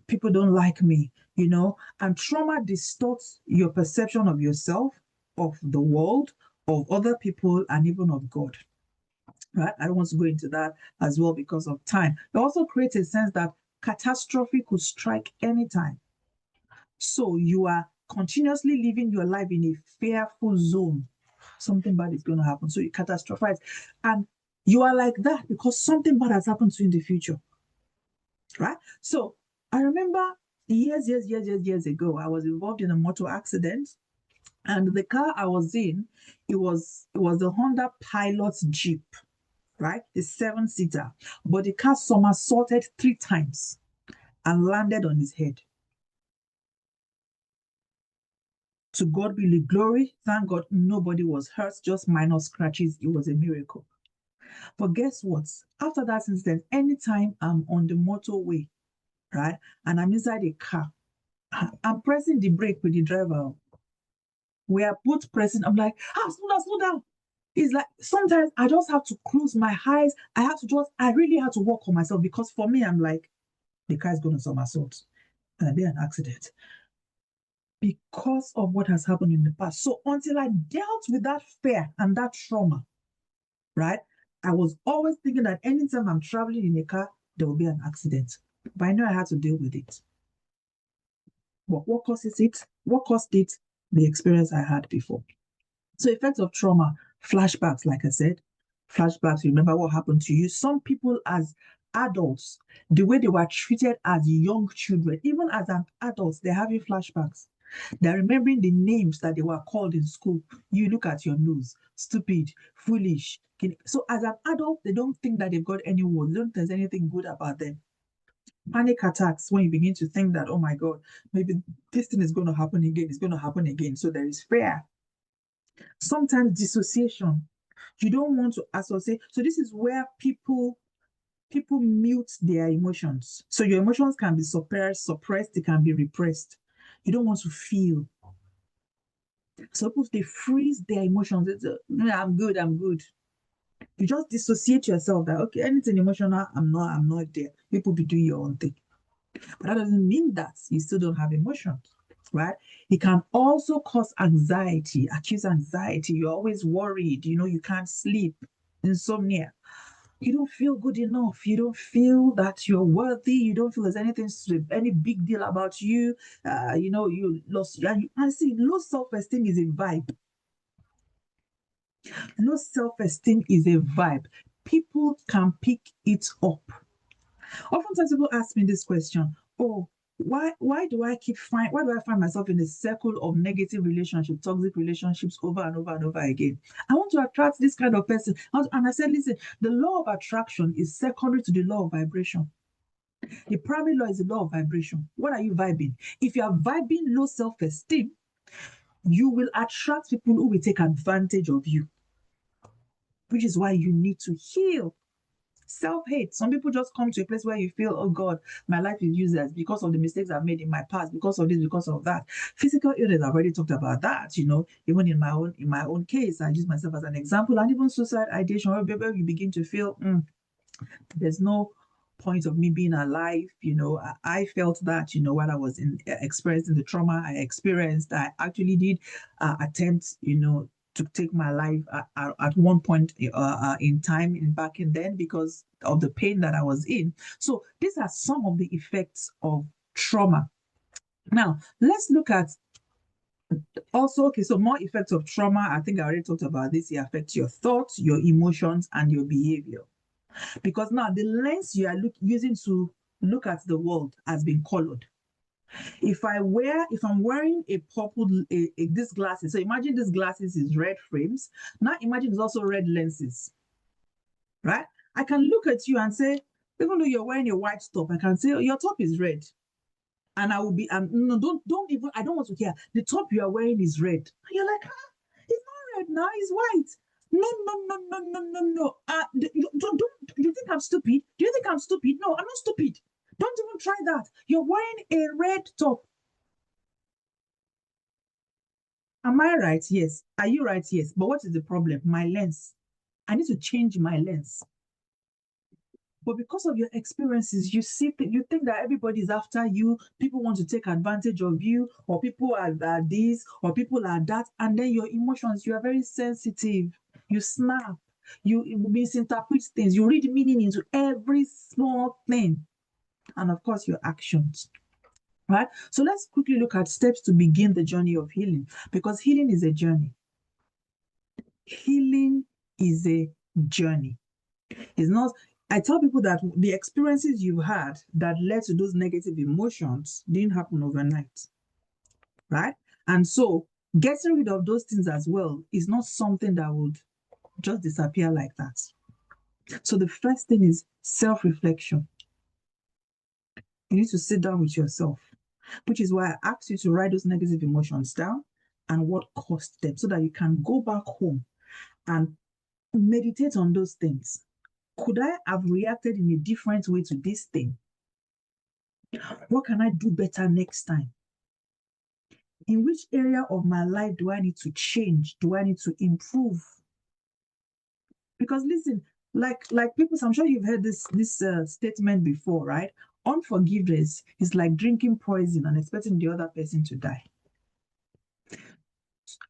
people don't like me, and trauma distorts your perception of yourself, of the world, of other people, and even of God. Right? I don't want to go into that as well because of time. It also creates a sense that catastrophe could strike anytime. So you are continuously living your life in a fearful zone. Something bad is going to happen. So you catastrophize. And you are like that because something bad has happened to you in the future. Right? So I remember years ago, I was involved in a motor accident. And the car I was in, it was the Honda Pilot Jeep, right? The 7-seater. But the car somersaulted 3 times and landed on his head. To God be the glory. Thank God nobody was hurt, just minor scratches. It was a miracle. But guess what? After that incident, anytime I'm on the motorway, right, and I'm inside a car, I'm pressing the brake with the driver. We are both pressing. I'm like, slow down. It's like sometimes I just have to close my eyes. I really have to work on myself because for me, I'm like, the car is going to somersault and there'll be an accident because of what has happened in the past. So until I dealt with that fear and that trauma, right, I was always thinking that anytime I'm traveling in a car, there will be an accident. But I know I had to deal with it. But what causes it? What caused it? The experience I had before. So effects of trauma, flashbacks, like I said, flashbacks, remember what happened to you. Some people as adults, the way they were treated as young children, even as an adult, they're having flashbacks. They're remembering the names that they were called in school. You look at your nose, stupid, foolish. So as an adult, they don't think that they've got any words. They don't think there's anything good about them. Panic attacks when you begin to think that, oh my God, maybe this thing is going to happen again, it's going to happen again. So there is fear. Sometimes dissociation. You don't want to associate. So this is where people mute their emotions. So your emotions can be suppressed, they can be repressed. You don't want to feel. So people, they freeze their emotions. No, I'm good, I'm good. You just dissociate yourself that, okay, anything emotional, I'm not there. People be doing your own thing. But that doesn't mean that you still don't have emotions, right? It can also cause anxiety, acute anxiety. You're always worried, you can't sleep, insomnia. You don't feel good enough. You don't feel that you're worthy. You don't feel there's any big deal about you. You lost. And see, low self-esteem is a vibe. Low self-esteem is a vibe. People can pick it up. Oftentimes people ask me this question, oh, why do I find myself in a circle of negative relationships, toxic relationships over and over and over again? I want to attract this kind of person. And I said, listen, the law of attraction is secondary to the law of vibration. The primary law is the law of vibration. What are you vibing? If you are vibing low self-esteem, you will attract people who will take advantage of you, which is why you need to heal. Self-hate. Some people just come to a place where you feel, oh God, my life is useless because of the mistakes I've made in my past, because of this, because of that. Physical illness, I've already talked about that. Even in my own case, I use myself as an example, and even suicide ideation, where you begin to feel, there's no point of me being alive. I felt that, while I was experiencing the trauma I experienced, I actually did attempt, to take my life at one point in time back in then, because of the pain that I was in. So these are some of the effects of trauma. Now, let's look at also, okay, so more effects of trauma. I think I already talked about this. It affects your thoughts, your emotions, and your behavior. Because now the lens you are using to look at the world has been colored. If I'm wearing a purple, this glasses, so imagine this glasses is red frames. Now imagine it's also red lenses, right? I can look at you and say, even though you're wearing a white top, I can say, oh, your top is red. And I will be, no, don't even, I don't want to hear, the top you are wearing is red. And you're like, it's not red now, it's white. No, no, no, no, no, no, no. You think I'm stupid? Do you think I'm stupid? No, I'm not stupid. Don't even try that. You're wearing a red top. Am I right? Yes. Are you right? Yes. But what is the problem? My lens. I need to change my lens. But because of your experiences, you think that everybody's after you, people want to take advantage of you, or people are this, or people are that, and then your emotions, you are very sensitive. You snap, you misinterpret things, you read meaning into every small thing, and of course, your actions. Right? So let's quickly look at steps to begin the journey of healing, because healing is a journey. Healing is a journey. It's not, I tell people that the experiences you've had that led to those negative emotions didn't happen overnight, right? And so getting rid of those things as well is not something that would just disappear like that. So the first thing is self-reflection. You need to sit down with yourself, which is why I asked you to write those negative emotions down and what caused them, so that you can go back home and meditate on those things. Could I have reacted in a different way to this thing? What can I do better next time? In which area of my life do I need to change? Do I need to improve? Because listen, like people, I'm sure you've heard this statement before, right? Unforgiveness is like drinking poison and expecting the other person to die.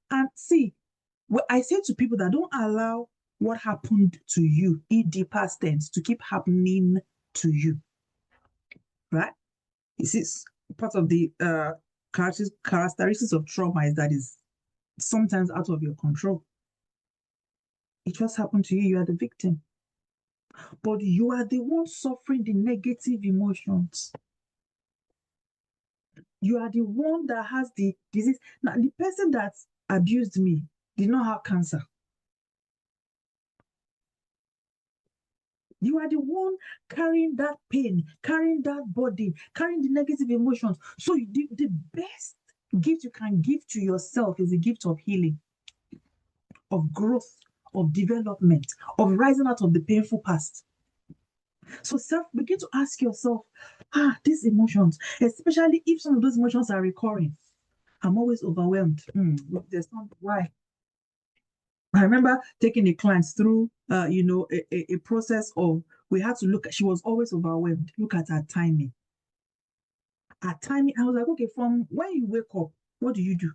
And see, what I say to people, that don't allow what happened to you, e.g. past tense, to keep happening to you, right? This is part of the characteristics of trauma, is that is sometimes out of your control. It just happened to you, you are the victim. But you are the one suffering the negative emotions. You are the one that has the disease. Now, the person that abused me did not have cancer. You are the one carrying that pain, carrying that body, carrying the negative emotions. So the best gift you can give to yourself is a gift of healing, of growth, of development, of rising out of the painful past. So begin to ask yourself, these emotions, especially if some of those emotions are recurring. I'm always overwhelmed. There's not why. I remember taking a client through, a process of, we had to look at, she was always overwhelmed. Look at her timing. Her timing, I was like, okay, from when you wake up, what do you do?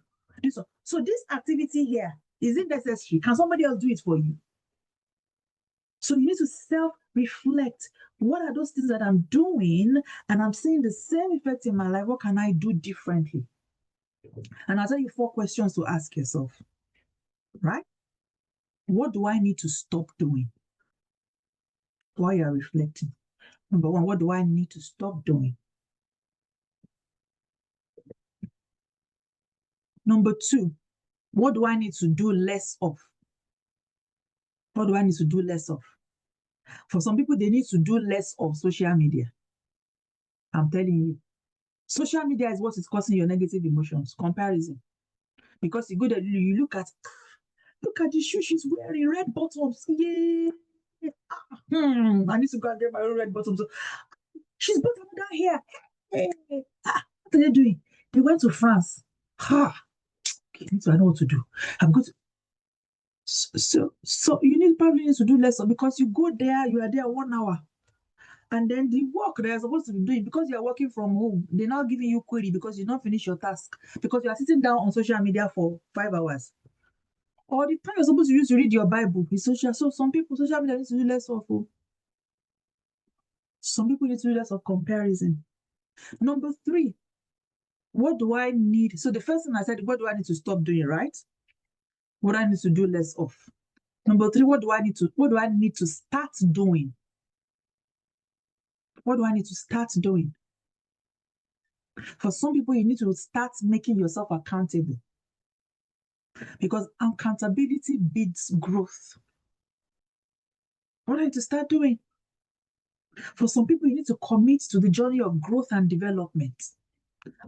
So this activity here, is it necessary? Can somebody else do it for you? So you need to self-reflect. What are those things that I'm doing and I'm seeing the same effect in my life? What can I do differently? And I'll tell you 4 questions to ask yourself, right? What do I need to stop doing while you're reflecting? Number 1, what do I need to stop doing? Number 2, what do I need to do less of? What do I need to do less of? For some people, they need to do less of social media. I'm telling you. Social media is what is causing your negative emotions, comparison. Because you go there, you look at the shoe she's wearing, red bottoms. Yay! I need to go and get my own red bottoms. She's bought another here. Hey. What are they doing? They went to France. Okay, so I know what to do. I'm going to. So you probably need to do less because you go there, you are there 1 hour. And then the work they're supposed to be doing, because you're working from home, they're now giving you query because you don't finish your task, because you are sitting down on social media for 5 hours. Or the time you're supposed to use to read your Bible is social. So some people, social media needs to do less of. Some people need to do less of comparison. Number 3, what do I need? So the first thing I said, what do I need to stop doing, right? What do I need to do less of? Number 3, what do I need to start doing? What do I need to start doing? For some people, you need to start making yourself accountable, because accountability beats growth. What do I need to start doing? For some people, you need to commit to the journey of growth and development.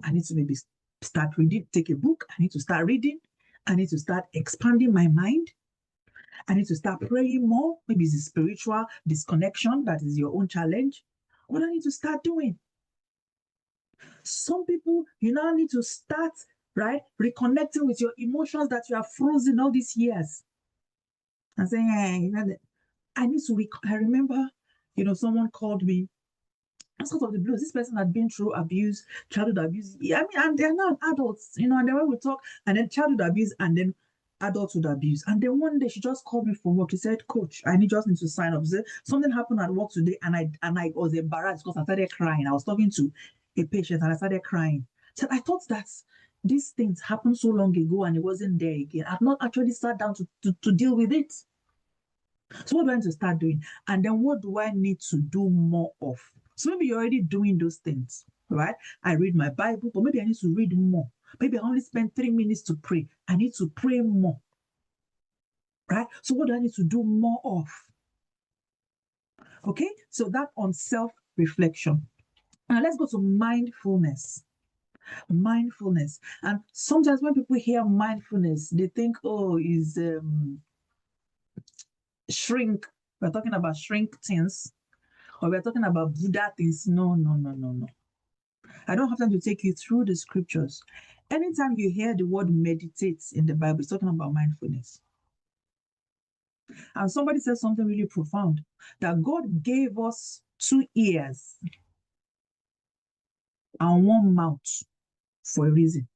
I need to maybe start reading, take a book. I need to start reading. I need to start expanding my mind. I need to start praying more. Maybe it's a spiritual disconnection that is your own challenge. What do I need to start doing? Some people, you now need to start, right, reconnecting with your emotions that you have frozen all these years. And saying, hey, I need to, I remember, someone called me out of the blues. This person had been through abuse, childhood abuse. I mean, and they're now adults, and then when we talk, and then childhood abuse, and then adulthood abuse. And then one day she just called me from work. She said, Coach, I just need to sign up. She said, something happened at work today, and I was embarrassed because I started crying. I was talking to a patient and I started crying. So I thought that these things happened so long ago and it wasn't there again. I've not actually sat down to deal with it. So what do I need to start doing? And then what do I need to do more of? So maybe you're already doing those things, right? I read my Bible, but maybe I need to read more. Maybe I only spend 3 minutes to pray. I need to pray more, right? So what do I need to do more of? Okay, so that on self-reflection. Now let's go to mindfulness. Mindfulness. And sometimes when people hear mindfulness, they think, oh, is shrink. We're talking about shrink things, or we're talking about Buddha things. No, no, no, no, no. I don't have time to take you through the scriptures. Anytime you hear the word meditate in the Bible, it's talking about mindfulness. And somebody said something really profound, that God gave us 2 ears and 1 mouth for a reason,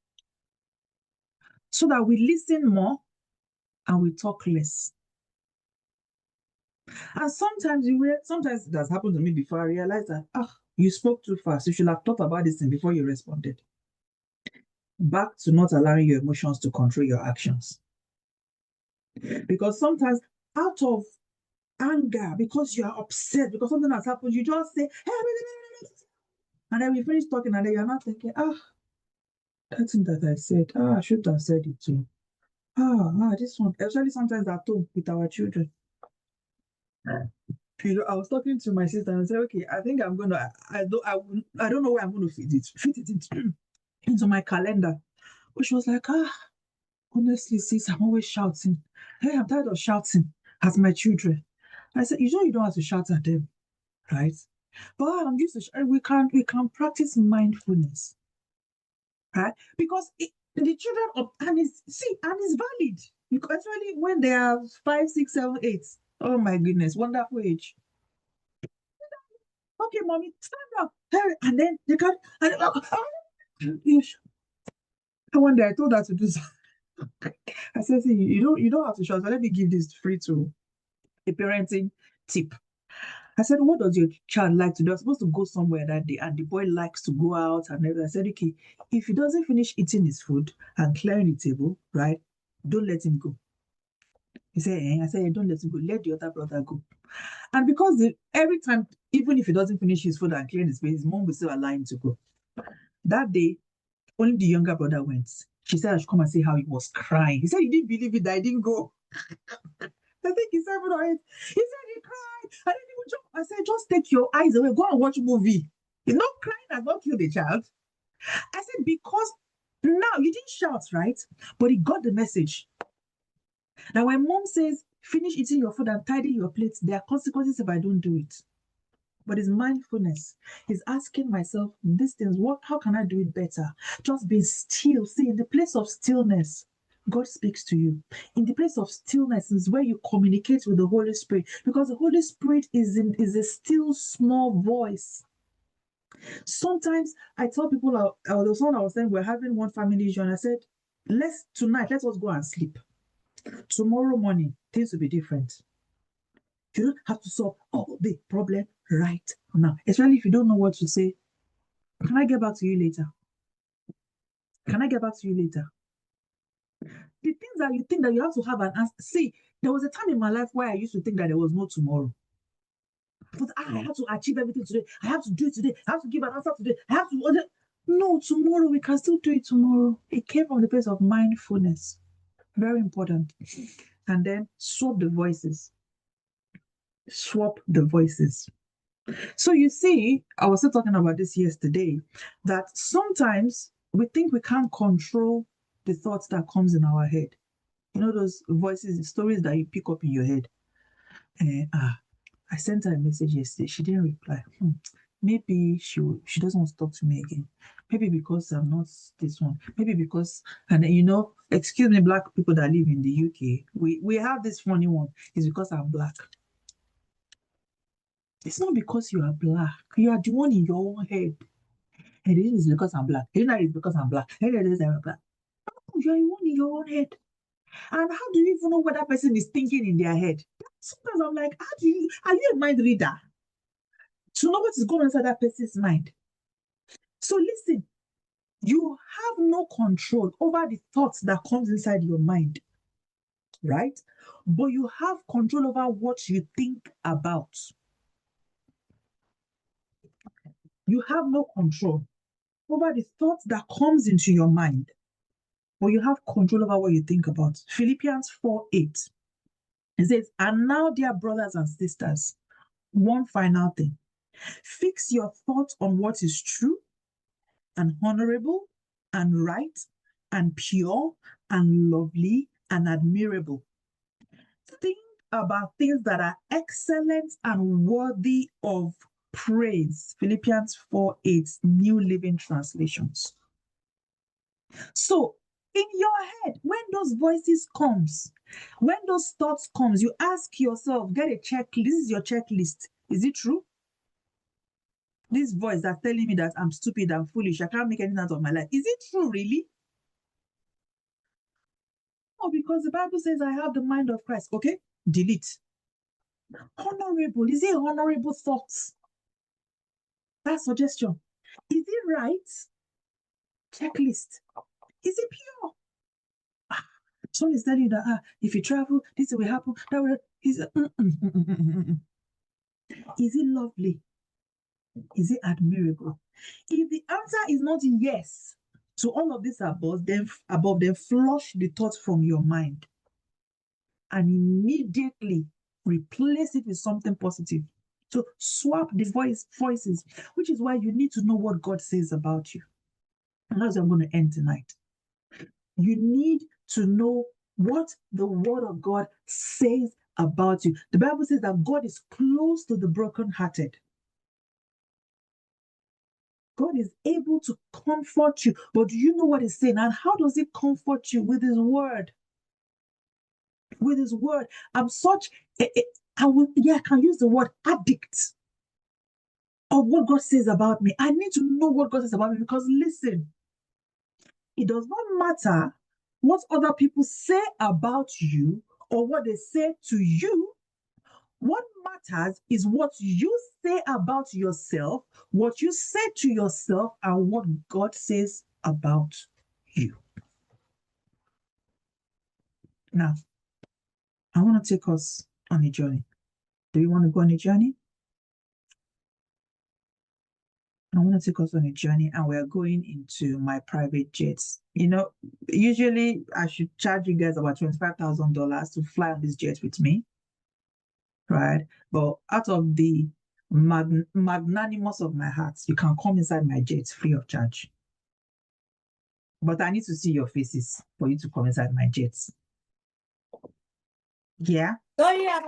so that we listen more and we talk less. And sometimes sometimes it has happened to me before. I realized that you spoke too fast. You should have thought about this thing before you responded. Back to not allowing your emotions to control your actions. Because sometimes out of anger, because you are upset, because something has happened, you just say, hey, and then we finish talking, and then you're not thinking, that thing that I said, I should have said it too. This one, especially sometimes at home with our children. I was talking to my sister and I said, okay, I think I'm gonna. I don't know where I'm gonna fit it into my calendar. But she was like, honestly, sis, I'm always shouting. Hey, I'm tired of shouting at my children. I said, you don't have to shout at them, right? But I'm used to. We can practice mindfulness, right? Because the children of and it's valid because especially when they are 5, 6, 7, 8. Oh my goodness, wonderful age. Okay, mommy, stand up. Hey, and then they can. Yes. And one day I told her to do something. I said, see, you don't have to shout. So let me give this free to a parenting tip. I said, what does your child like to do? I'm supposed to go somewhere that day, and the boy likes to go out and everything. I said, okay, if he doesn't finish eating his food and clearing the table, right, don't let him go. He said, I said, don't let him go. Let the other brother go. And because every time, even if he doesn't finish his food and clear his face, his mom will still allow him to go. That day, only the younger brother went. She said I should come and see how he was crying. He said he didn't believe it that I didn't go. I think he's 7 or 8. He said he cried. I didn't even jump. I said, just take your eyes away. Go and watch a movie. He's not crying has not killed the child. I said, because now you didn't shout, right? But he got the message. Now, when mom says, finish eating your food and tidy your plates, there are consequences if I don't do it. But it's mindfulness. It's asking myself these things, how can I do it better? Just be still. See, in the place of stillness, God speaks to you. In the place of stillness is where you communicate with the Holy Spirit, because the Holy Spirit is a still small voice. Sometimes I tell people, there was someone I was saying we're having one family issue, and I said, let us go and sleep. Tomorrow morning, things will be different. You don't have to solve all the problem right now, especially if you don't know what to say. Can I get back to you later? Can I get back to you later? The things that you think that you have to have an answer. See, there was a time in my life where I used to think that there was no tomorrow. But I have to achieve everything today. I have to do it today. I have to give an answer today. I have to. No, tomorrow we can still do it tomorrow. It came from the place of mindfulness. Very important. And then swap the voices. Swap the voices. So you see, I was still talking about this yesterday, that sometimes we think we can't control the thoughts that comes in our head. You know those voices, the stories that you pick up in your head. I sent her a message yesterday. She didn't reply. Maybe she doesn't want to talk to me again. Maybe because I'm not this one. Maybe because, and excuse me, black people that live in the UK, we have this funny one. It's because I'm black. It's not because you are black. You are the one in your own head. And this is because I'm black. It's because I'm black. Hey, this is black. No, you are the one in your own head. And how do you even know what that person is thinking in their head? Sometimes I'm like, are you a mind reader to know what is going on inside that person's mind? So listen, you have no control over the thoughts that comes inside your mind, right? But you have control over what you think about. You have no control over the thoughts that comes into your mind, but you have control over what you think about. Philippians 4:8. It says, and now, dear brothers and sisters, one final thing. Fix your thoughts on what is true and honorable and right and pure and lovely and admirable. Think about things that are excellent and worthy of praise. Philippians 4:8, New Living Translations. So, in your head, when those voices comes, when those thoughts comes, you ask yourself, get a checklist. This is your checklist. Is it true? This voice that's telling me that I'm stupid, I'm foolish, I can't make anything out of my life. Is it true, really? No, because the Bible says I have the mind of Christ. Okay, delete. Honorable. Is it honorable thoughts? That suggestion. Is it right? Checklist. Is it pure? Someone is telling you that if you travel, this will happen. That will. Is it lovely? Is it admirable? If the answer is not yes to all of this then flush the thought from your mind, and immediately Replace it with something positive. So swap the voices, which is why you need to know what God says about you. And that's how I'm going to end tonight. You need to know what the word of God says about you. The Bible says that God is close to the brokenhearted. God is able to comfort you. But do you know what He's saying? And how does He comfort you? With His word. With His word. I'm such I can use the word addict of what God says about me. I need to know what God says about me, because listen, it does not matter what other people say about you or what they say to you. What matters is what you say about yourself, what you say to yourself, and what God says about you. Now, I want to take us on a journey. Do you want to go on a journey? I want to take us on a journey, and we're going into my private jets. Usually I should charge you guys about $25,000 to fly on this jet with me, right? But out of the magnanimous of my heart, you can come inside my jet free of charge. But I need to see your faces for you to come inside my jets. Yeah? Oh, yeah.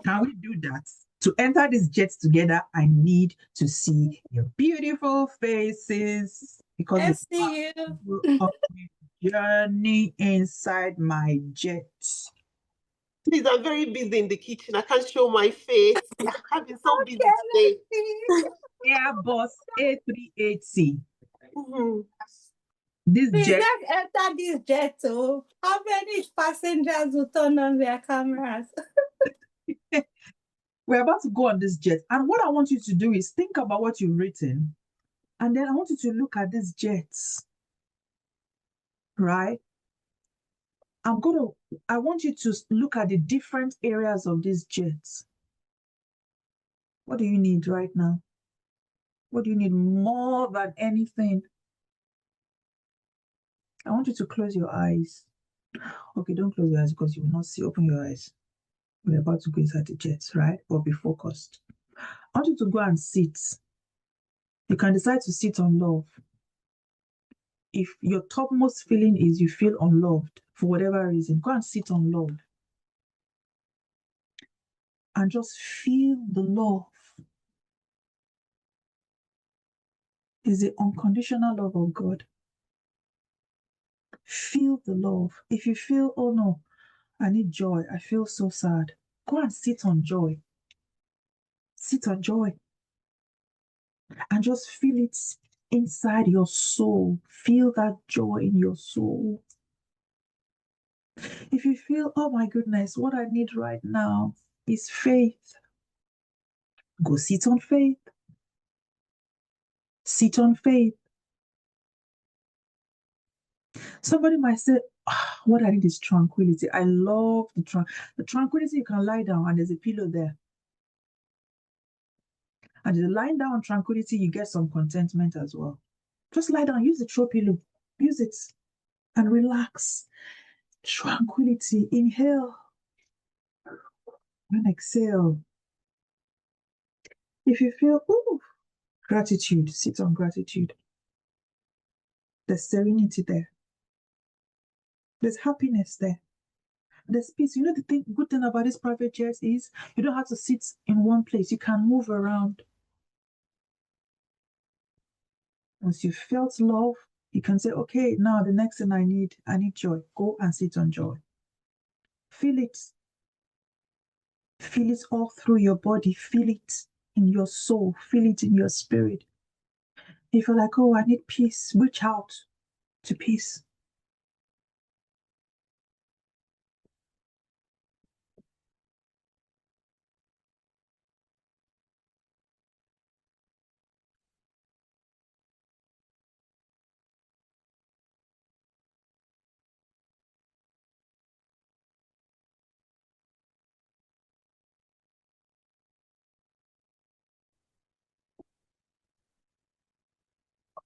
Can we do that? To enter these jets together, I need to see your beautiful faces, because I we see go you. on a journey inside my jet. Please, I'm very busy in the kitchen. I can't show my face. I've been so busy today. Airbus A380. Mhm. This Please, jet, let's enter this jet. Oh, how many passengers will turn on their cameras? we're about to go on this jet. And what I want you to do is think about what you've written. And then I want you to look at these jets, right? I want you to look at the different areas of these jets. What do you need right now? What do you need more than anything? I want you to close your eyes. Okay, don't close your eyes because you will not see. Open your eyes. We're about to go inside the jets, right? But be focused. I want you to go and sit. You can decide to sit on love. If your topmost feeling is you feel unloved for whatever reason, go and sit on love. And just feel the love. Is the unconditional love of God. Feel the love. If you feel, oh no, I need joy, I feel so sad, go and sit on joy. Sit on joy. And just feel it inside your soul. Feel that joy in your soul. If you feel, oh my goodness, what I need right now is faith, go sit on faith. Sit on faith. Somebody might say, what I need is tranquility. I love the tranquility. You can lie down and there's a pillow there. And the lying down on tranquility, you get some contentment as well. Just lie down, use the throw pillow, use it, and relax. Tranquility. Inhale and exhale. If you feel, ooh, gratitude, sit on gratitude. There's serenity there. There's happiness there. There's peace. You know the good thing about this private jets is you don't have to sit in one place. You can move around. Once you felt love, you can say, okay, now the next thing I need joy. Go and sit on joy. Feel it. Feel it all through your body. Feel it in your soul. Feel it in your spirit. If you're like, oh, I need peace, reach out to peace.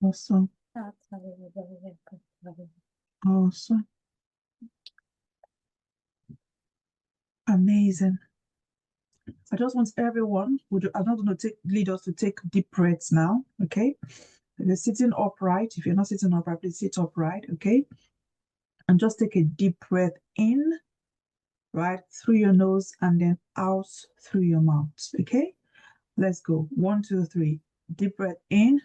Awesome. Awesome. Amazing. I just want everyone, I'm not going to lead us to take deep breaths now, okay? If you're sitting upright, if you're not sitting upright, please sit upright, okay? And just take a deep breath in, right, through your nose and then out through your mouth, okay? Let's go. 1, 2, 3. Deep breath in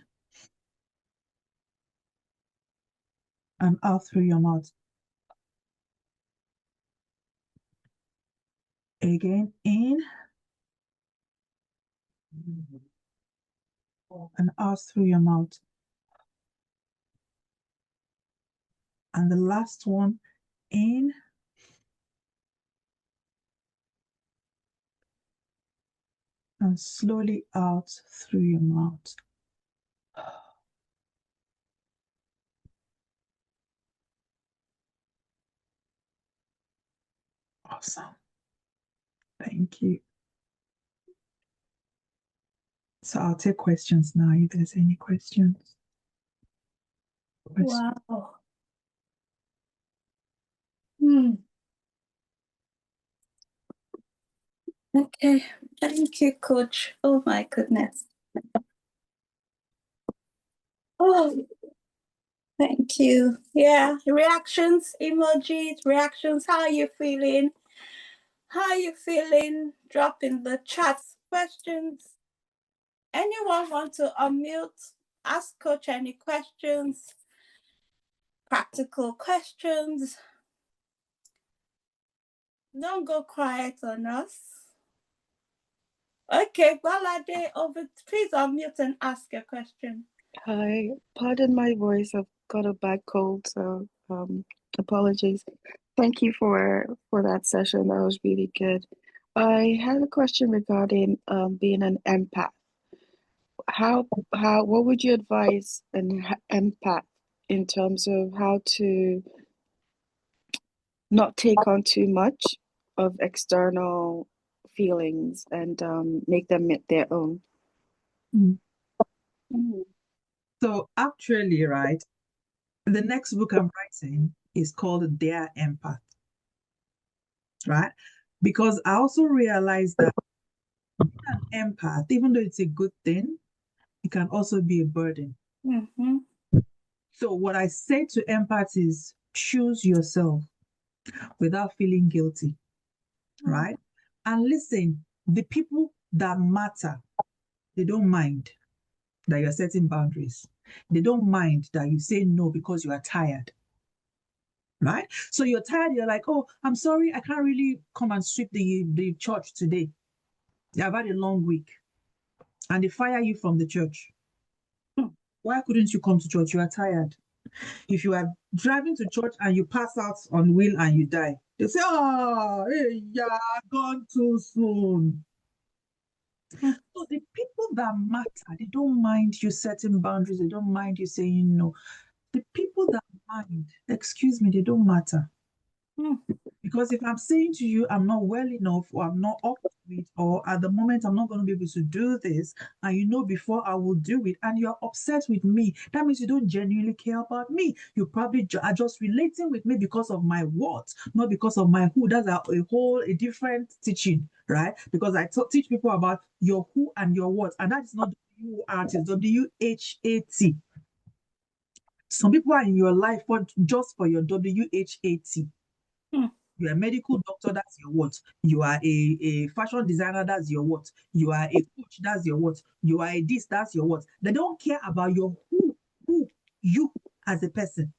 and out through your mouth. Again, in and out through your mouth. And the last one, in and slowly out through your mouth. Awesome. Thank you. So I'll take questions now if there's any questions. Wow. Okay. Thank you, Coach. Oh my goodness. Oh, thank you. Yeah. Reactions, emojis, reactions. How are you feeling? How are you feeling? Drop in the chat questions. Anyone want to unmute? Ask Coach any questions? Practical questions? Don't go quiet on us. Okay, Balade, please unmute and ask a question. Hi, pardon my voice. I've got a bad cold, so apologies. Thank you for that session. That was really good. I had a question regarding being an empath. What would you advise an empath in terms of how to not take on too much of external feelings and make them their own? So actually, right, the next book I'm writing is called Dear Empath, right? Because I also realized that being an empath, even though it's a good thing, it can also be a burden. Mm-hmm. So what I say to empaths is choose yourself without feeling guilty, right? And listen, the people that matter, they don't mind that you're setting boundaries. They don't mind that you say no because you are tired, right? So you're tired, you're like, oh, I'm sorry, I can't really come and sweep the church today. I've had a long week. And they fire you from the church. Why couldn't you come to church? You are tired. If you are driving to church and you pass out on wheel and you die, they say, oh, hey, yeah, gone too soon. So the people that matter, they don't mind you setting boundaries. They don't mind you saying no. The people that mind, excuse me, they don't matter. Because if I'm saying to you, I'm not well enough, or I'm not up to it, or at the moment I'm not going to be able to do this, and you know before I will do it, and you're upset with me, that means you don't genuinely care about me. You probably are just relating with me because of my what, not because of my who. That's a different teaching, right? Because I teach people about your who and your what, and that is not W-H-A-T, it's W-H-A-T. Some people are in your life just for your W-H-A-T. You're a medical doctor, that's your what. You are a fashion designer, that's your what. You are a coach, that's your what. You are a this, that's your what. They don't care about your who, you as a person.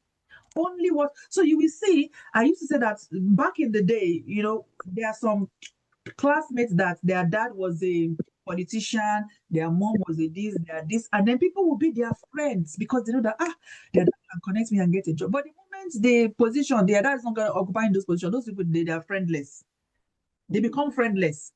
Only what. So you will see, I used to say that back in the day, there are some classmates that their dad was a politician, their mom was a this, they are this, and then people will be their friends because they know that their dad can connect me and get a job. But the moment they position, their dad is not going to occupy those positions. Those people they are friendless. They become friendless.